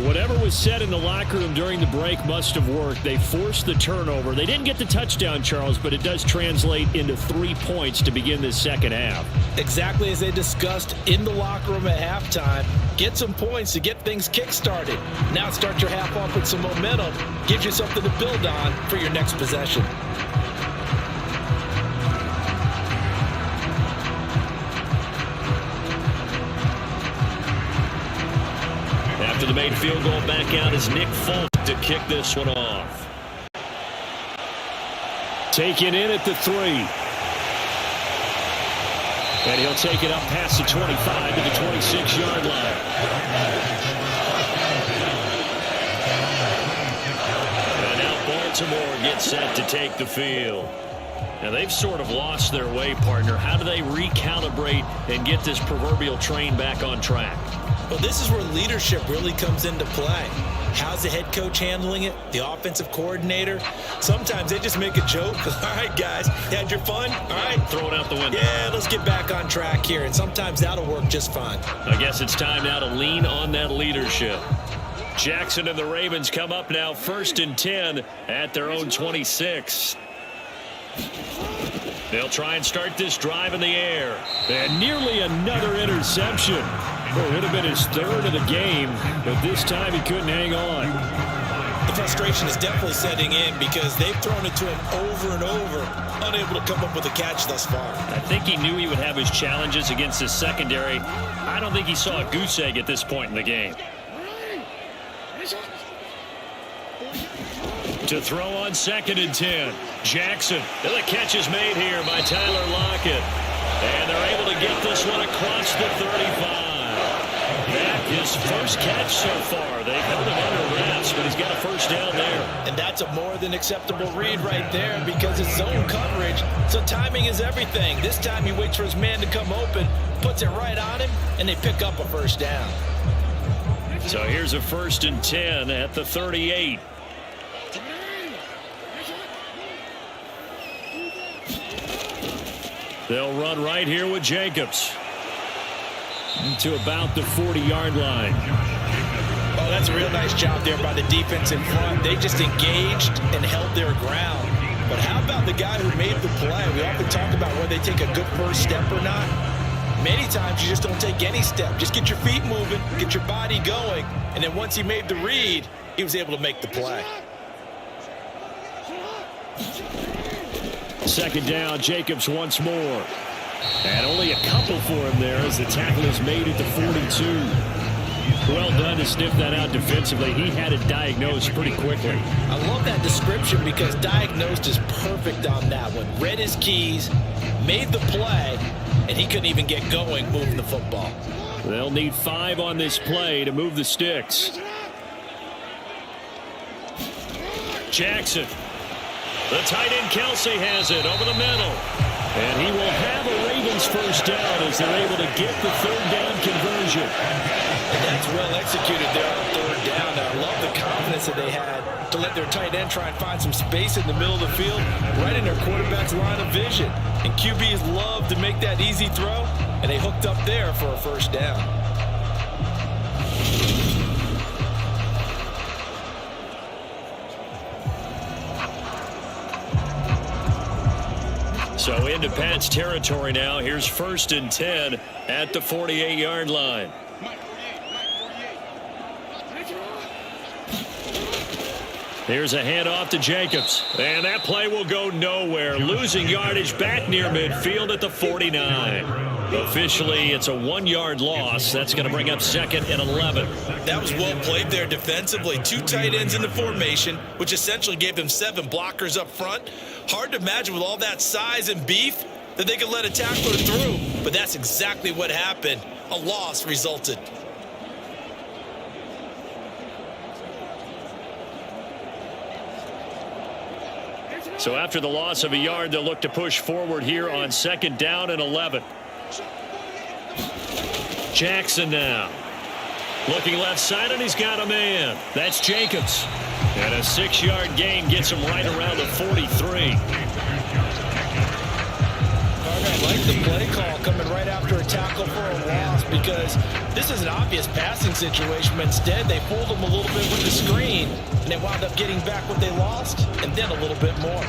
Whatever was said in the locker room during the break must have worked. They forced the turnover. They didn't get the touchdown, Charles, but it does translate into 3 points to begin this second half. Exactly as they discussed in the locker room at halftime. Get some points to get things kick-started. Now start your half off with some momentum. Gives you something to build on for your next possession. After the made field goal, back out is Nick Folk to kick this one off. Taken in at the 3. And he'll take it up past the 25 to the 26-yard line. And now Baltimore gets set to take the field. Now they've sort of lost their way, partner. How do they recalibrate and get this proverbial train back on track? Well, this is where leadership really comes into play. How's the head coach handling it? The offensive coordinator? Sometimes they just make a joke. All right, guys, you had your fun? All right. Throw it out the window. Yeah, let's get back on track here. And sometimes that'll work just fine. I guess it's time now to lean on that leadership. Jackson and the Ravens come up now 1st and 10 at their own 26. They'll try and start this drive in the air. And nearly another interception. Well, it would have been his 3rd of the game, but this time he couldn't hang on. The frustration is definitely setting in because they've thrown it to him over and over, unable to come up with a catch thus far. I think he knew he would have his challenges against his secondary. I don't think he saw a goose egg at this point in the game. To throw on 2nd and 10. Jackson. And the catch is made here by Tyler Lockett. And they're able to get this one across the 35. That his first catch so far. They've held him under wraps, but he's got a first down there. And that's a more than acceptable read right there because it's zone coverage, so timing is everything. This time he waits for his man to come open, puts it right on him, and they pick up a first down. So here's a 1st and 10 at the 38. They'll run right here with Jacobs to about the 40-yard line. Oh, that's a real nice job there by the defense in front. They just engaged and held their ground. But how about the guy who made the play? We often talk about whether they take a good first step or not. Many times you just don't take any step. Just get your feet moving, get your body going, and then once he made the read, he was able to make the play. 2nd down, Jacobs once more. And only a couple for him there as the tackle is made at the 42. Well done to sniff that out defensively. He had it diagnosed pretty quickly. I love that description because diagnosed is perfect on that one. Read his keys, made the play, and he couldn't even get going moving the football. They'll need 5 on this play to move the sticks. Jackson. The tight end Kelsey has it over the middle. And he will have a Ravens first down as they're able to get the 3rd down conversion. And that's well executed there on 3rd down. I love the confidence confidence that they had to let their tight end try and find some space in the middle of the field, right in their quarterback's line of vision. And QBs love to make that easy throw, and they hooked up there for a first down. So into Pat's territory now. Here's 1st and 10 at the 48-yard line. Here's a handoff to Jacobs. And that play will go nowhere. Losing yardage back near midfield at the 49. Officially, it's a 1-yard loss. That's going to bring up 2nd and 11. That was well played there defensively. 2 tight ends in the formation, which essentially gave them 7 blockers up front. Hard to imagine with all that size and beef that they could let a tackler through. But that's exactly what happened. A loss resulted. So after the loss of a yard, they'll look to push forward here on 2nd down and 11. Jackson now. Looking left side, and he's got a man. That's Jacobs. And a 6-yard gain gets him right around the 43. I like the play call coming right after a tackle for a loss, because this is an obvious passing situation, but instead they fooled them a little bit with the screen, and they wound up getting back what they lost, and then a little bit more.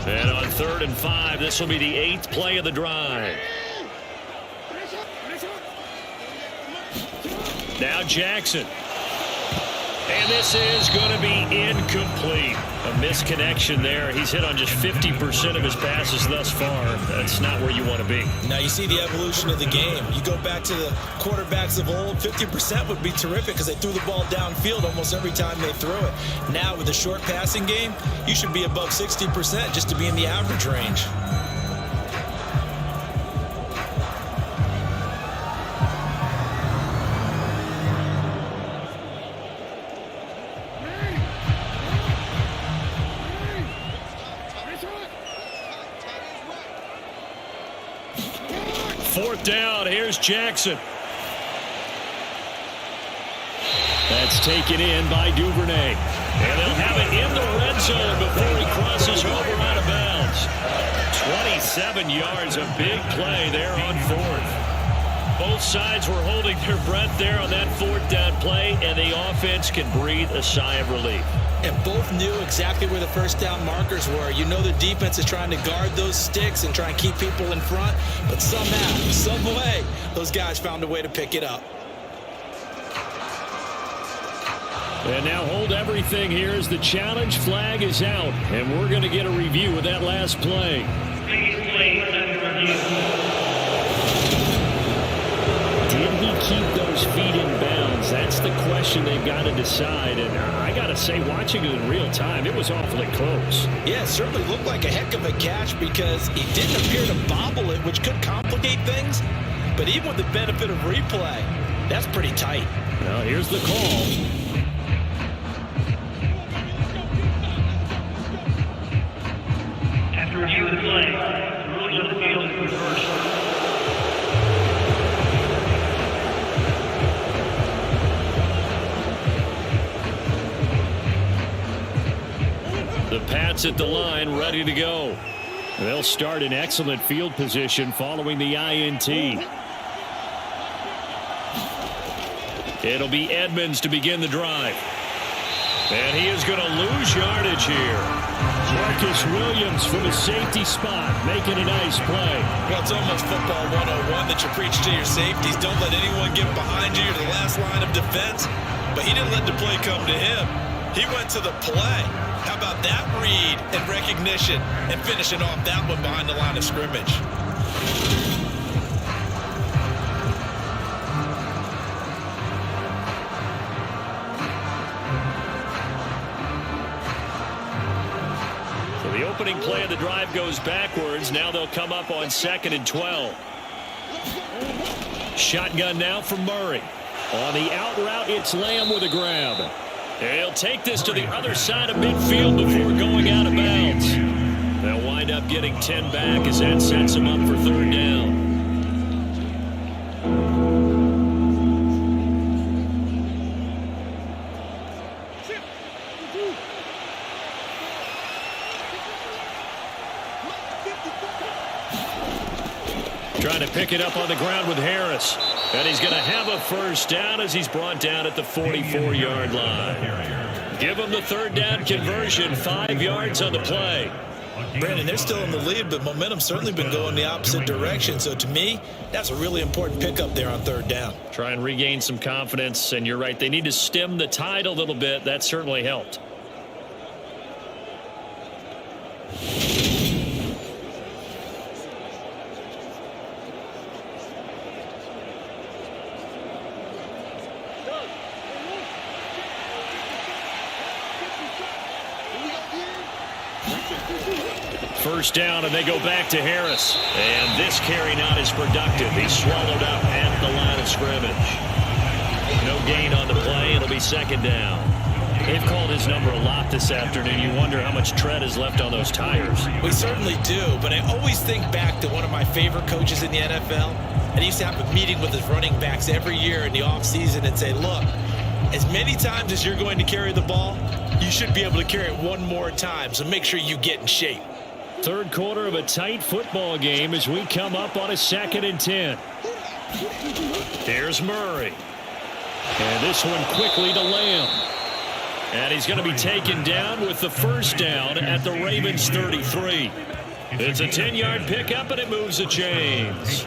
And on 3rd and 5, this will be the 8th play of the drive. Now Jackson. And this is going to be incomplete. A misconnection there. He's hit on just 50% of his passes thus far. That's not where you want to be. Now you see the evolution of the game. You go back to the quarterbacks of old, 50% would be terrific because they threw the ball downfield almost every time they threw it. Now with a short passing game, you should be above 60% just to be in the average range. Fourth down, here's Jackson. That's taken in by Duvernay. And they'll have it in the red zone before he crosses over out of bounds. 27 yards, a big play there on 4th. Both sides were holding their breath there on that 4th down play, and the offense can breathe a sigh of relief. And both knew exactly where the first down markers were. You know the defense is trying to guard those sticks and try and keep people in front. But somehow, some way, those guys found a way to pick it up. And now hold everything here as the challenge flag is out. And we're going to get a review of that last play. Did he keep those feet in bounds? That's the question they've got to decide. And I got to say, watching it in real time, it was awfully close. Yeah, it certainly looked like a heck of a catch because he didn't appear to bobble it, which could complicate things. But even with the benefit of replay, that's pretty tight. Now here's the call. After review of the play, the ruling of the field is reversed. The Pats at the line, ready to go. They'll start in excellent field position following the INT. It'll be Edmonds to begin the drive. And he is going to lose yardage here. Marcus Williams from a safety spot, making a nice play. Well, it's almost football 101 that you preach to your safeties. Don't let anyone get behind you. You're the last line of defense. But he didn't let the play come to him. He went to the play. How about that read and recognition and finishing off that one behind the line of scrimmage? So the opening play of the drive goes backwards. Now they'll come up on 2nd and 12. Shotgun now from Murray. On the out route, it's Lamb with a grab. He'll take this to the other side of midfield before going out of bounds. They'll wind up getting 10 back as that sets him up for 3rd down. Trying to pick it up on the ground with Harris. And he's going to have a first down as he's brought down at the 44-yard line. Give him the third down conversion, 5 yards on the play. Brandon, they're still in the lead, but momentum's certainly been going the opposite direction. So to me, that's a really important pickup there on third down. Try and regain some confidence, and you're right, they need to stem the tide a little bit. That certainly helped. First down, and they go back to Harris. And this carry not as productive. He's swallowed up at the line of scrimmage. No gain on the play. It'll be second down. They've called his number a lot this afternoon. You wonder how much tread is left on those tires. We certainly do, but I always think back to one of my favorite coaches in the NFL. And he used to have a meeting with his running backs every year in the offseason and say, look, as many times as you're going to carry the ball, you should be able to carry it one more time, so make sure you get in shape. Third quarter of a tight football game as we come up on a 2nd and 10. There's Murray. And this one quickly to Lamb. And he's going to be taken down with the first down at the Ravens 33. It's a 10-yard pickup, and it moves the chains.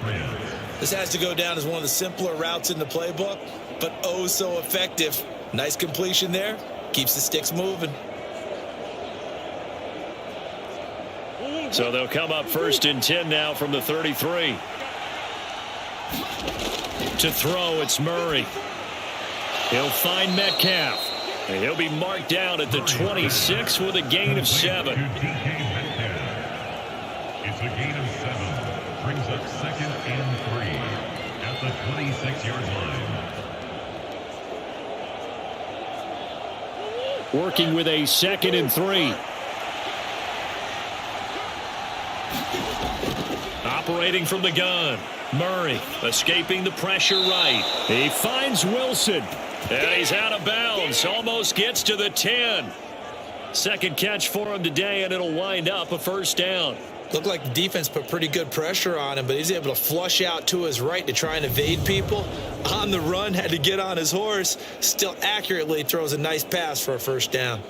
This has to go down as one of the simpler routes in the playbook, but oh so effective. Nice completion there. Keeps the sticks moving. So they'll come up 1st and 10 now from the 33. To throw, it's Murray. He'll find Metcalf. And he'll be marked down at the 26 with a gain of 7. It's a gain of 7. Brings up 2nd and 3 at the 26-yard line. Working with a 2nd and 3. Operating from the gun. Murray escaping the pressure right. He finds Wilson. And he's out of bounds. Almost gets to the 10. Second catch for him today, and it'll wind up a first down. Looked like the defense put pretty good pressure on him, but he's able to flush out to his right to try and evade people. On the run, had to get on his horse. Still accurately throws a nice pass for a first down.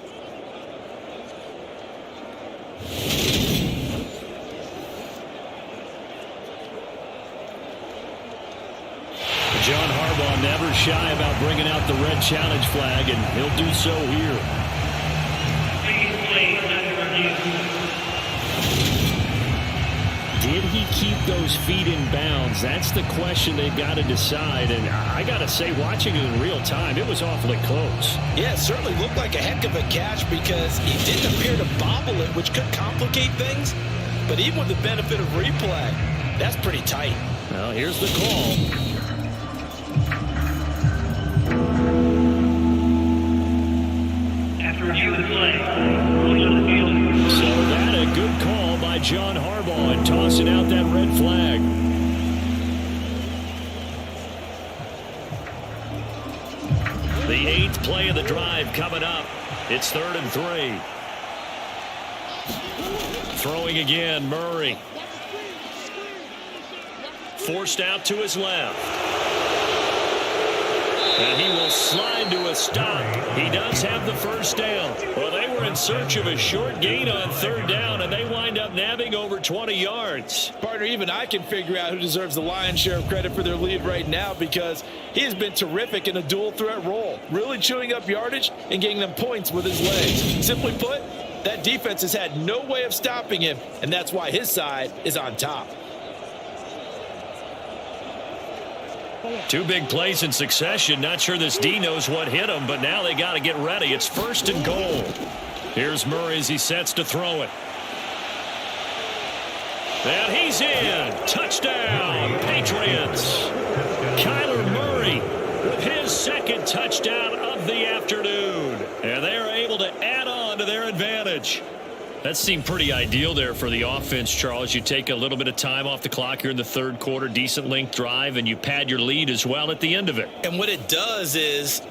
John Harbaugh never shy about bringing out the red challenge flag, and he'll do so here. Did he keep those feet in bounds? That's the question they've got to decide. And I got to say, watching it in real time, it was awfully close. Yeah, it certainly looked like a heck of a catch because he didn't appear to bobble it, which could complicate things. But even with the benefit of replay, that's pretty tight. Well, here's the call. After review of the play, ruling on the field. So that a good call by John Harbaugh and tossing out that red flag. The 8th play of the drive coming up. It's 3rd and 3. Throwing again, Murray. Forced out to his left. And he will slide to a stop. He does have the first down. Well, they were in search of a short gain on 3rd down, and they wind up nabbing over 20 yards. Partner, even I can figure out who deserves the lion's share of credit for their lead right now because he has been terrific in a dual threat role, really chewing up yardage and getting them points with his legs. Simply put, that defense has had no way of stopping him, and that's why his side is on top. 2 big plays in succession. Not sure this D knows what hit him, but now they got to get ready. It's 1st and goal. Here's Murray as he sets to throw it. And he's in. Touchdown, Patriots. Kyler Murray with his 2nd touchdown of the afternoon. And they're able to add on to their advantage. That seemed pretty ideal there for the offense, Charles. You take a little bit of time off the clock here in the 3rd quarter, decent length drive, and you pad your lead as well at the end of it. And what it does is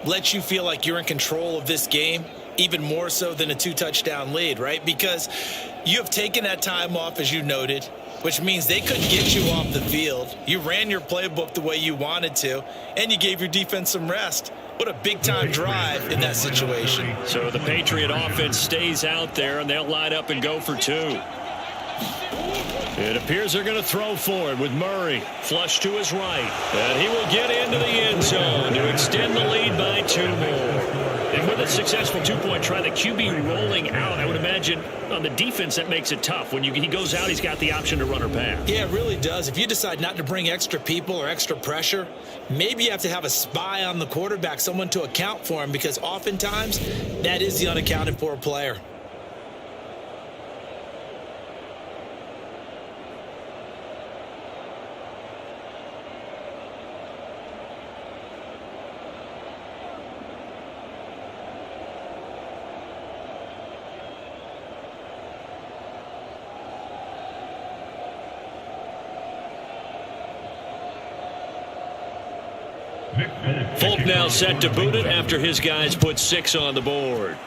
lets you feel like you're in control of this game, even more so than a 2-touchdown lead, right? Because you have taken that time off, as you noted, which means they couldn't get you off the field. You ran your playbook the way you wanted to, and you gave your defense some rest. What a big-time drive in that situation. So the Patriot offense stays out there, and they'll line up and go for 2. It appears they're going to throw for it with Murray. Flush to his right. And he will get into the end zone to extend the lead by 2 more. And with a successful 2-point try, the QB rolling out, I would imagine on the defense that makes it tough. When he goes out, he's got the option to run or pass. Yeah, it really does. If you decide not to bring extra people or extra pressure, maybe you have to have a spy on the quarterback, someone to account for him, because oftentimes that is the unaccounted for player. Folk now set to boot it after his guys put 6 on the board.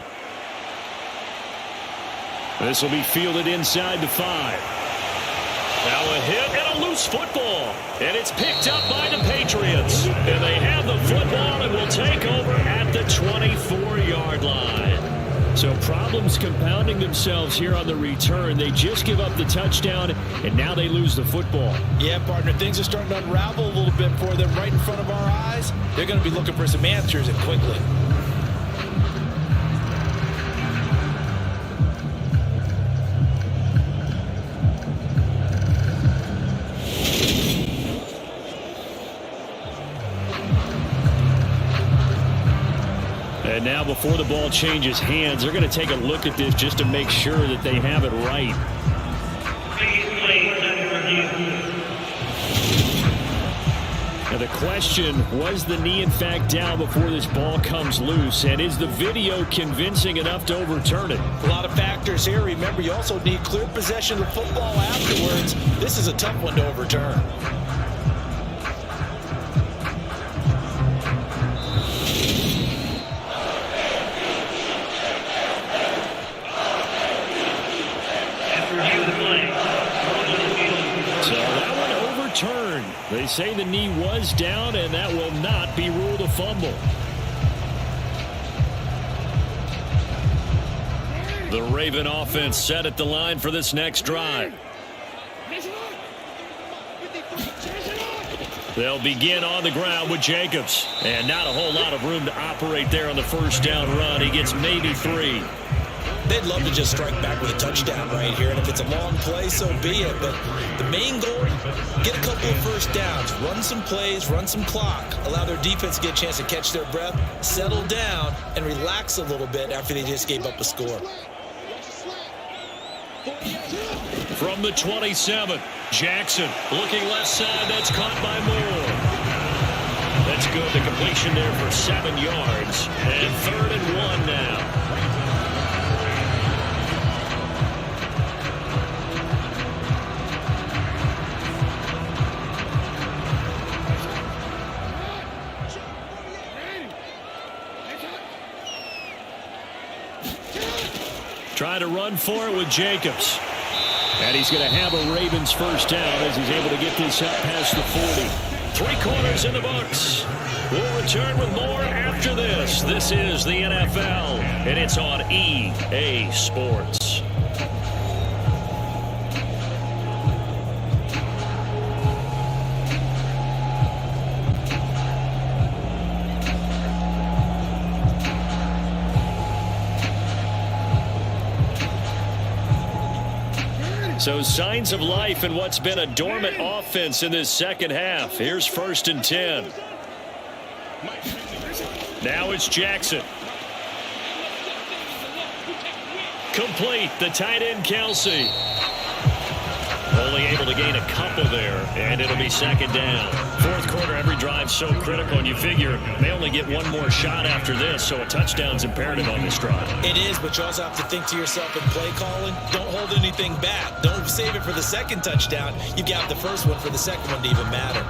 This will be fielded inside the 5. Now a hit and a loose football. And it's picked up by the Patriots. And they have the football and will take over at the 24-yard line. So problems compounding themselves here on the return. They just give up the touchdown, and now they lose the football. Yeah, partner, things are starting to unravel a little bit for them right in front of our eyes. They're going to be looking for some answers, and quickly. And now before the ball changes hands, they're going to take a look at this just to make sure that they have it right. Now the question, was the knee in fact down before this ball comes loose? And is the video convincing enough to overturn it? A lot of factors here. Remember, you also need clear possession of the football afterwards. This is a tough one to overturn. They say the knee was down, and that will not be ruled a fumble. The Raven offense set at the line for this next drive. They'll begin on the ground with Jacobs. And not a whole lot of room to operate there on the first down run. He gets maybe 3. They'd love to just strike back with a touchdown right here, and if it's a long play, so be it. But the main goal, get a couple of first downs, run some plays, run some clock, allow their defense to get a chance to catch their breath, settle down, and relax a little bit after they just gave up a score. From the 27, Jackson looking left side. That's caught by Moore. That's good. The completion there for 7 yards. And 3rd and 1 now. Try to run for it with Jacobs. And he's going to have a Ravens first down as he's able to get this up past the 40. 3 quarters in the books. We'll return with more after this. This is the NFL, and it's on EA Sports. So signs of life in what's been a dormant offense in this second half. Here's 1st and 10. Now it's Jackson. Complete. The tight end, Kelsey. Only able to gain a couple there, and it'll be 2nd down. 4th quarter, every drive so critical, and you figure they only get one more shot after this, so a touchdown's imperative on this drive. It is, but you also have to think to yourself in play calling, don't hold anything back. Don't save it for the 2nd touchdown. You've got the first one for the 2nd one to even matter.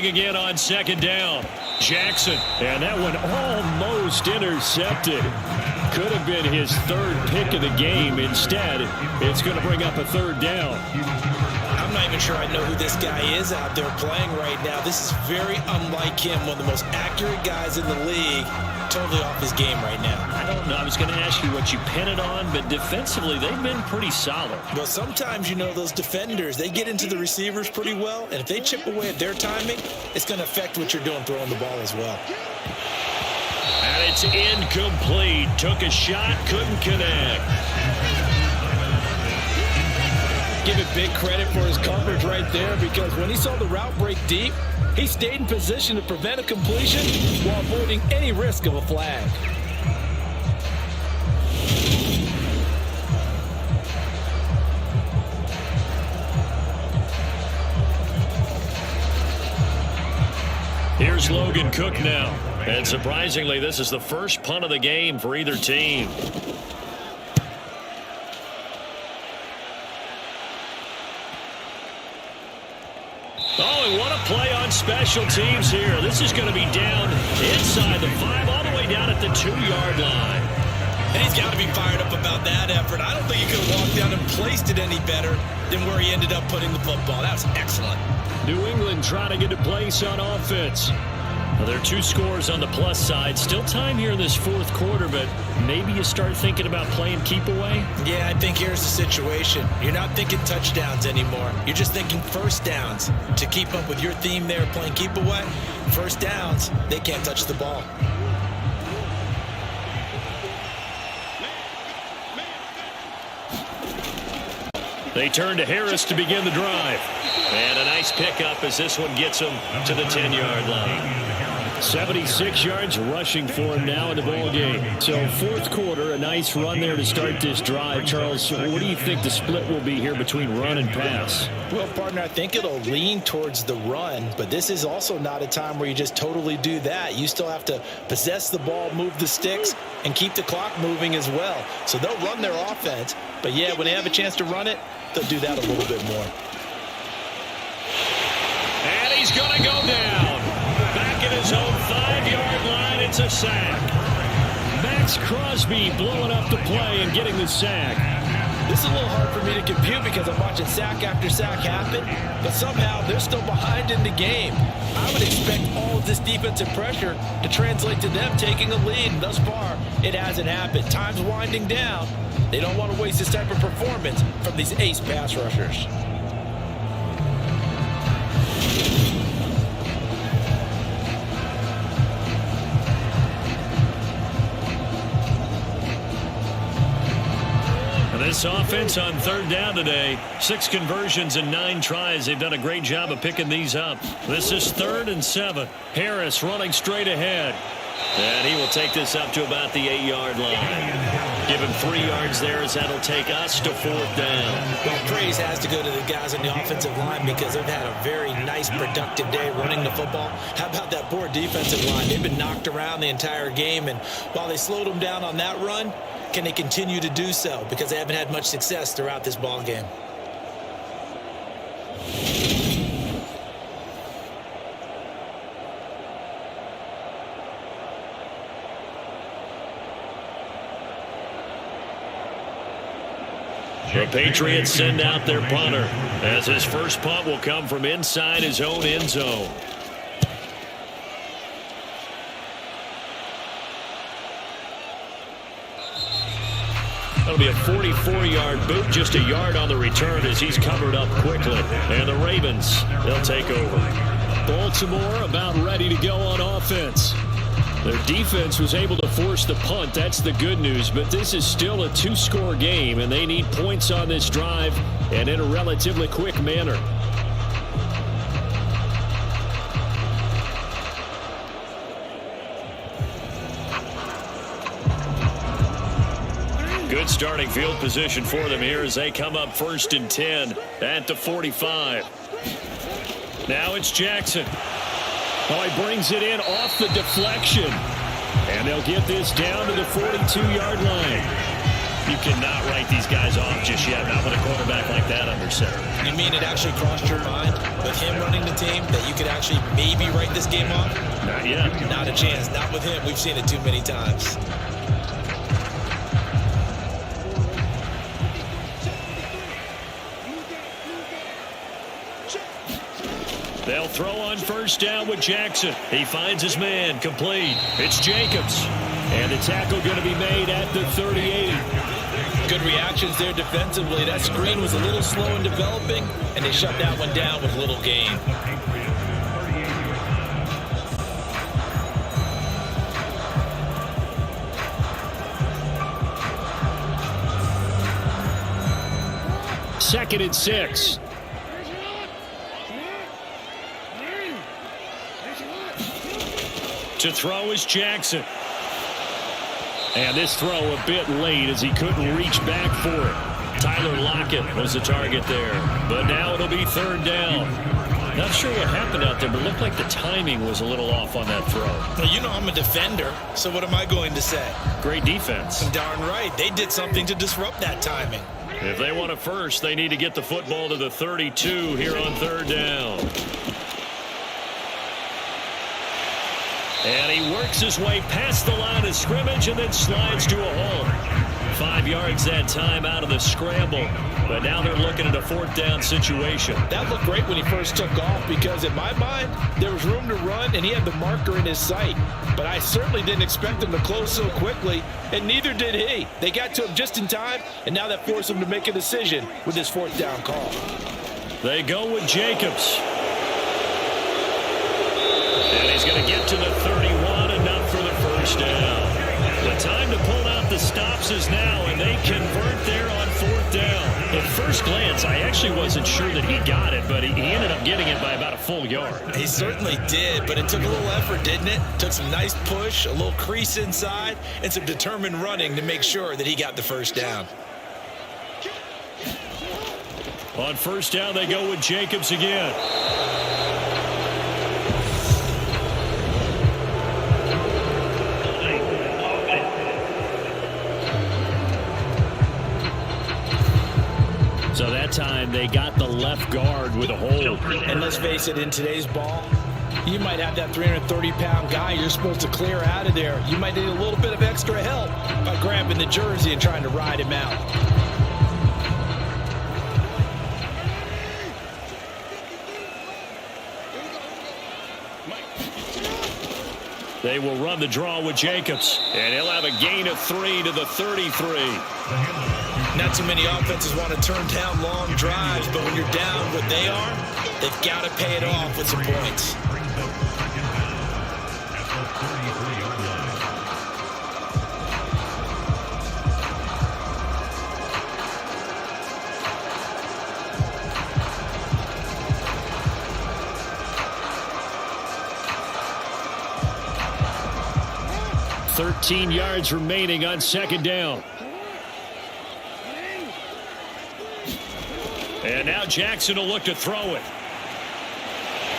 throwing again on second down. Jackson, and that one almost intercepted. Could have been his third pick of the game. Instead, it's going to bring up a third down. I'm not even sure I know who this guy is out there playing right now. This is very unlike him, one of the most accurate guys in the league. Totally off his game right now. I don't know. I was going to ask you what you pin it on, but defensively, they've been pretty solid. Well, sometimes, those defenders, they get into the receivers pretty well, and if they chip away at their timing, it's going to affect what you're doing throwing the ball as well. And it's incomplete. Took a shot, couldn't connect. Give it big credit for his coverage right there, because when he saw the route break deep, he stayed in position to prevent a completion while avoiding any risk of a flag. Here's Logan Cook now. And surprisingly, this is the first punt of the game for either team. Oh, and what a play on special teams here. This is going to be down inside the 5, all the way down at the 2-yard line. And he's got to be fired up about that effort. I don't think he could have walked down and placed it any better than where he ended up putting the football. That was excellent. New England trying to get a place on offense. Well, there are 2 scores on the plus side. Still time here in this fourth quarter, but maybe you start thinking about playing keep away? Yeah, I think here's the situation. You're not thinking touchdowns anymore. You're just thinking first downs. To keep up with your theme there, playing keep away, first downs, they can't touch the ball. They turn to Harris to begin the drive. And a nice pickup as this one gets him to the 10-yard line. 76 yards rushing for him now in the ball game. So fourth quarter, a nice run there to start this drive. Charles, what do you think the split will be here between run and pass? Well, partner, I think it'll lean towards the run, but this is also not a time where you just totally do that. You still have to possess the ball, move the sticks, and keep the clock moving as well. So they'll run their offense, but yeah, when they have a chance to run it, they'll do that a little bit more. And he's going to go down. Back at his own 5-yard line, it's a sack. Max Crosby blowing up the play and getting the sack. This is a little hard for me to compute because I'm watching sack after sack happen, but somehow they're still behind in the game. I would expect all of this defensive pressure to translate to them taking a lead, and thus far, it hasn't happened. Time's winding down. They don't want to waste this type of performance from these ace pass rushers. This offense on third down today, 6 conversions and 9 tries. They've done a great job of picking these up. This is 3rd and 7. Harris running straight ahead. And he will take this up to about the 8-yard line. Give him 3 yards there as that'll take us to 4th down. Well, praise has to go to the guys on the offensive line because they've had a very nice, productive day running the football. How about that poor defensive line? They've been knocked around the entire game, and while they slowed them down on that run, can they continue to do so? Because they haven't had much success throughout this ball game. The Patriots send out their punter as his first punt will come from inside his own end zone. That'll be a 44-yard boot, just a yard on the return as he's covered up quickly. And the Ravens, they'll take over. Baltimore about ready to go on offense. Their defense was able to force the punt. That's the good news. But this is still a 2-score game, and they need points on this drive and in a relatively quick manner. Good starting field position for them here as they come up 1st and 10 at the 45. Now it's Jackson. Oh, he brings it in off the deflection. And they'll get this down to the 42-yard line. You cannot write these guys off just yet, not with a quarterback like that under center. You mean it actually crossed your mind with him running the team that you could actually maybe write this game off? Not yet. Not a chance. Not with him. We've seen it too many times. They'll throw on first down with Jackson. He finds his man, complete. It's Jacobs. And the tackle going to be made at the 38. Good reactions there defensively. That screen was a little slow in developing, and they shut that one down with little gain. Second and 6. To throw is Jackson. And this throw a bit late as he couldn't reach back for it. Tyler Lockett was the target there. But now it'll be third down. Not sure what happened out there, but it looked like the timing was a little off on that throw. Well, you know I'm a defender, so what am I going to say? Great defense. Darn right. They did something to disrupt that timing. If they want a first, they need to get the football to the 32 here on third down. And he works his way past the line of scrimmage and then slides to a hole. 5 yards that time out of the scramble. But now they're looking at a fourth down situation. That looked great when he first took off because in my mind, there was room to run and he had the marker in his sight. But I certainly didn't expect him to close so quickly, and neither did he. They got to him just in time, and now that forced him to make a decision with his fourth down call. They go with Jacobs. And he's going to get to the 31, enough for the first down. The time to pull out the stops is now, and they convert there on fourth down. At first glance, I actually wasn't sure that he got it, but he ended up getting it by about a full yard. He certainly did, but it took a little effort, didn't it? Took some nice push, a little crease inside, and some determined running to make sure that he got the first down. On first down, they go with Jacobs again. So that time they got the left guard with a hold. And let's face it, in today's ball, you might have that 330-pound guy you're supposed to clear out of there. You might need a little bit of extra help by grabbing the jersey and trying to ride him out. They will run the draw with Jacobs. And he'll have a gain of 3 to the 33. Not too many offenses want to turn down long drives, but when you're down what they are, they've got to pay it off with some points. Brings up second down at the 33-yard line. $13 yards remaining on second down. And now Jackson will look to throw it.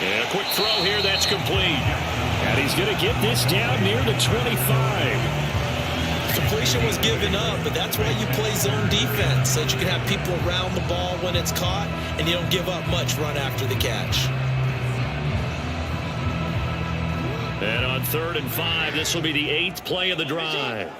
And a quick throw here, that's complete. And he's going to get this down near the 25. Completion was given up, but that's why you play zone defense, so that you can have people around the ball when it's caught, and you don't give up much run after the catch. And on 3rd and 5, this will be the 8th play of the drive.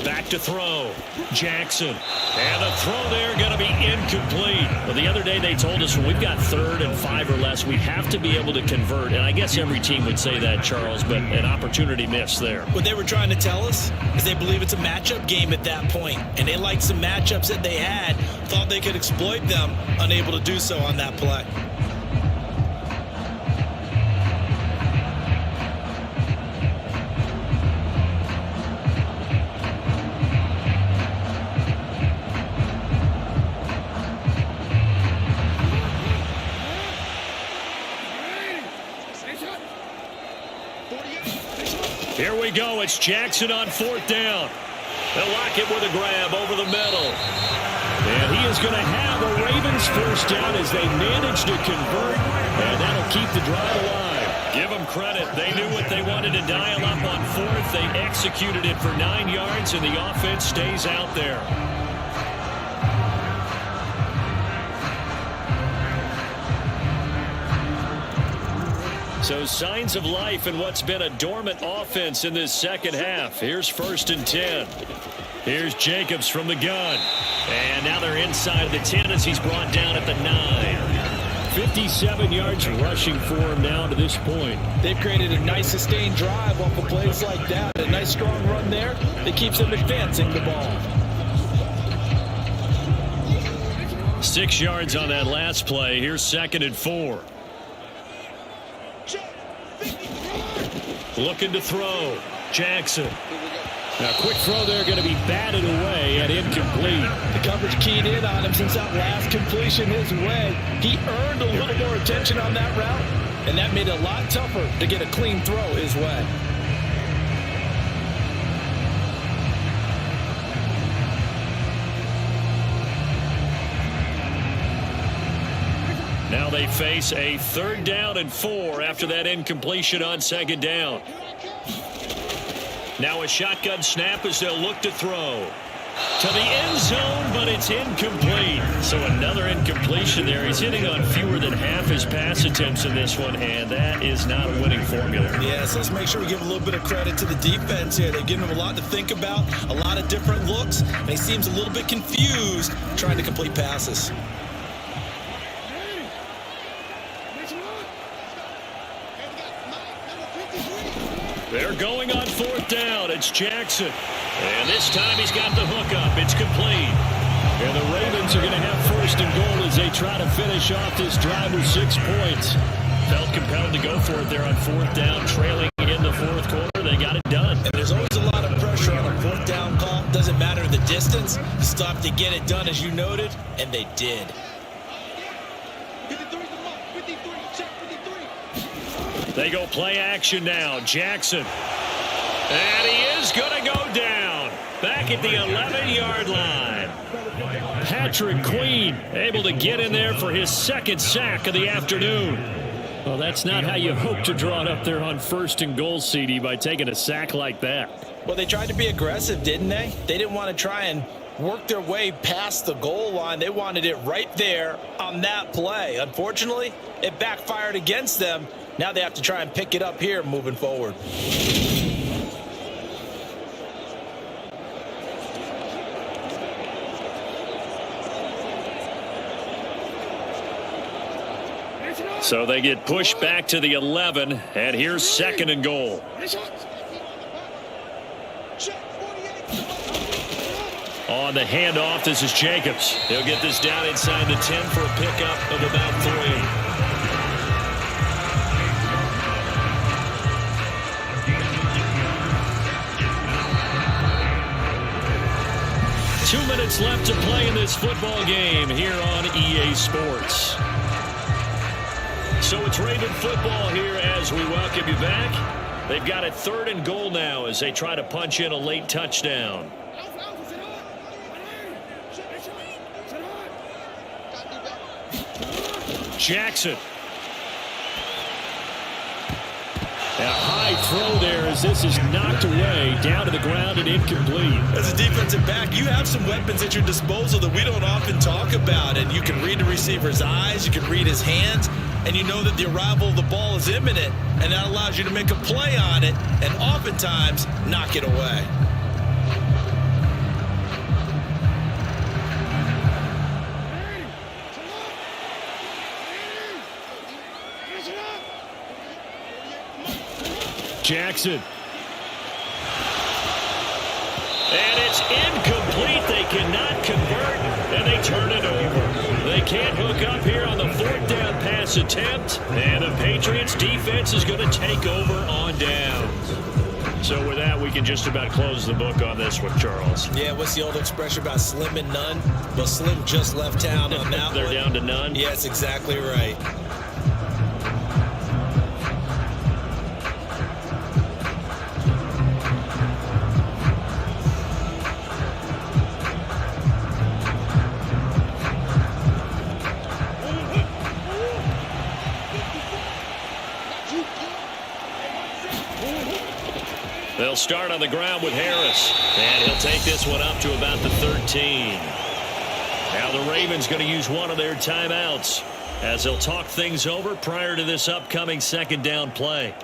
Back to throw. Jackson. And the throw there going to be incomplete. Well, the other day they told us when we've got 3rd and 5 or less, we have to be able to convert. And I guess every team would say that, Charles, but an opportunity missed there. What they were trying to tell us is they believe it's a matchup game at that point. And they liked some matchups that they had, thought they could exploit them, unable to do so on that play. Here we go. It's Jackson on 4th down. They'll lock it with a grab over the middle. And he is going to have a Ravens first down as they manage to convert. And that'll keep the drive alive. Give them credit. They knew what they wanted to dial up on fourth. They executed it for 9 yards, and the offense stays out there. So signs of life in what's been a dormant offense in this second half. Here's 1st and 10. Here's Jacobs from the gun. And now they're inside of the 10 as he's brought down at the 9. 57 yards rushing for him now to this point. They've created a nice sustained drive off of plays like that. A nice strong run there that keeps them advancing the ball. 6 yards on that last play. Here's 2nd and 4. Looking to throw. Jackson. Now, quick throw there, going to be batted away and incomplete. The coverage keyed in on him since that last completion his way. He earned a little more attention on that route, and that made it a lot tougher to get a clean throw his way. Now they face a 3rd down and 4 after that incompletion on 2nd down. Now a shotgun snap as they'll look to throw. To the end zone, but it's incomplete. So another incompletion there. He's hitting on fewer than half his pass attempts in this one, and that is not a winning formula. Yeah, so let's make sure we give a little bit of credit to the defense here. They're giving him a lot to think about, a lot of different looks, and he seems a little bit confused trying to complete passes. They're going on 4th down. It's Jackson. And this time he's got the hook up. It's complete. And the Ravens are going to have 1st and goal as they try to finish off this drive with 6 points. Felt compelled to go for it there on 4th down, trailing in the 4th quarter. They got it done. And there's always a lot of pressure on a 4th down call. Doesn't matter the distance. You still have to get it done, as you noted, and they did. They go play action now. Jackson. And he is going to go down. Back at the 11-yard line. Patrick Queen able to get in there for his 2nd sack of the afternoon. Well, that's not how you hope to draw it up there on 1st and goal, CD, by taking a sack like that. Well, they tried to be aggressive, didn't they? They didn't want to try and work their way past the goal line. They wanted it right there on that play. Unfortunately, it backfired against them. Now they have to try and pick it up here moving forward. So they get pushed back to the 11, and here's 2nd and goal. On the handoff, this is Jacobs. He'll get this down inside the 10 for a pickup of about 3. 2 minutes left to play in this football game here on EA Sports. So it's Raven football here as we welcome you back. They've got it 3rd and goal now as they try to punch in a late touchdown. Jackson. A high throw there as this is knocked away, down to the ground and incomplete. As a defensive back, you have some weapons at your disposal that we don't often talk about. And you can read the receiver's eyes, you can read his hands, and you know that the arrival of the ball is imminent. And that allows you to make a play on it and oftentimes knock it away. Jackson. And it's incomplete. They cannot convert, and they turn it over. They can't hook up here on the 4th down pass attempt, and the Patriots defense is going to take over on downs. So with that, we can just about close the book on this one, Charles. Yeah, what's the old expression about slim and none? Well, Slim just left town on that They're one. down to none? Yeah, that's exactly right. They'll start on the ground with Harris. And he'll take this one up to about the 13. Now the Ravens going to use one of their timeouts as they'll talk things over prior to this upcoming second down play.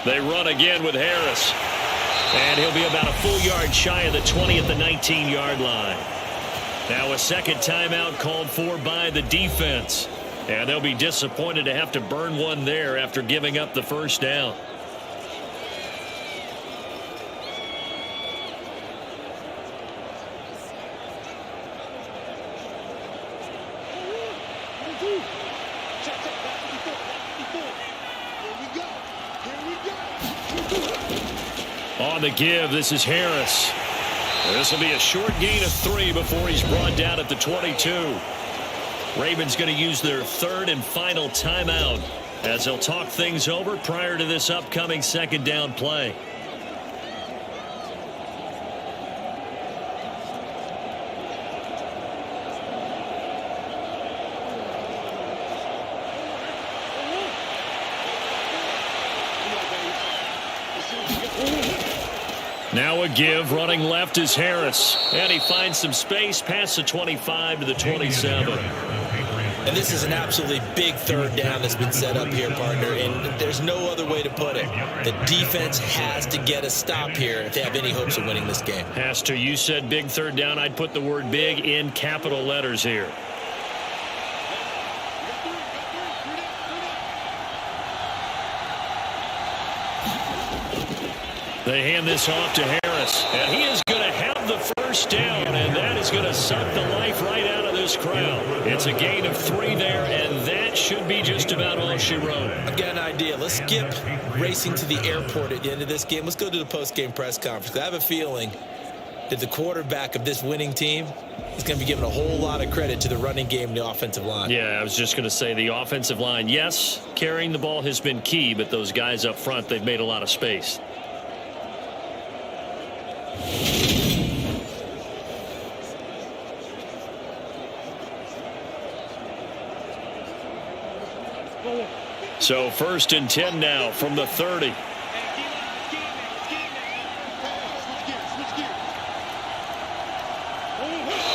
They run again with Harris. And he'll be about a full yard shy of the 20 at the 19-yard line. Now a second timeout called for by the defense. And they'll be disappointed to have to burn one there after giving up the first down. On the give, this is Harris. This will be a short gain of 3 before he's brought down at the 22. Ravens going to use their third and final timeout as they'll talk things over prior to this upcoming second down play. Now a give, running left is Harris. And he finds some space past the 25 to the 27. And this is an absolutely big third down that's been set up here, partner. And there's no other way to put it. The defense has to get a stop here if they have any hopes of winning this game. Has to. You said big third down. I'd put the word big in capital letters here. They hand this off to Harris, and he is going to have the first down, and that is going to suck the life right out of this crowd. It's a gain of 3 there, and that should be just about all she wrote. I've got an idea. Let's skip racing to the airport at the end of this game. Let's go to the post-game press conference. I have a feeling that the quarterback of this winning team is going to be given a whole lot of credit to the running game and the offensive line. Yeah, I was just going to say the offensive line, yes, carrying the ball has been key, but those guys up front, they've made a lot of space. So 1st and 10 now from the 30.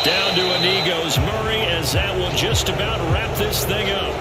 Down to a knee goes Murray, as that will just about wrap this thing up.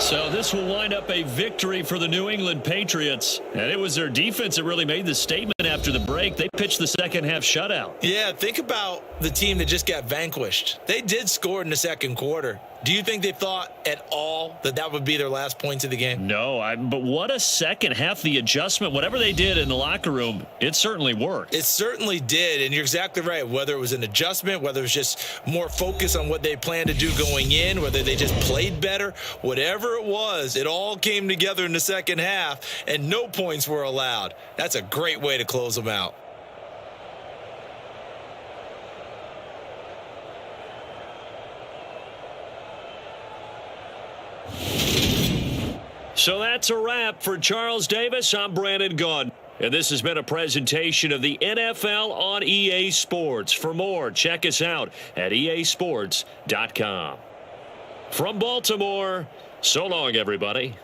So this will wind up a victory for the New England Patriots. And it was their defense that really made the statement after the break. They pitched the second half shutout. Yeah, think about the team that just got vanquished. They did score in the second quarter. Do you think they thought at all that that would be their last points of the game? No, but what a second half. The adjustment, whatever they did in the locker room, it certainly worked. It certainly did, and you're exactly right. Whether it was an adjustment, whether it was just more focus on what they planned to do going in, whether they just played better, whatever it was, it all came together in the second half, and no points were allowed. That's a great way to close them out. So that's a wrap for Charles Davis. I'm Brandon Gunn. And this has been a presentation of the NFL on EA Sports. For more, check us out at easports.com. From Baltimore, so long, everybody.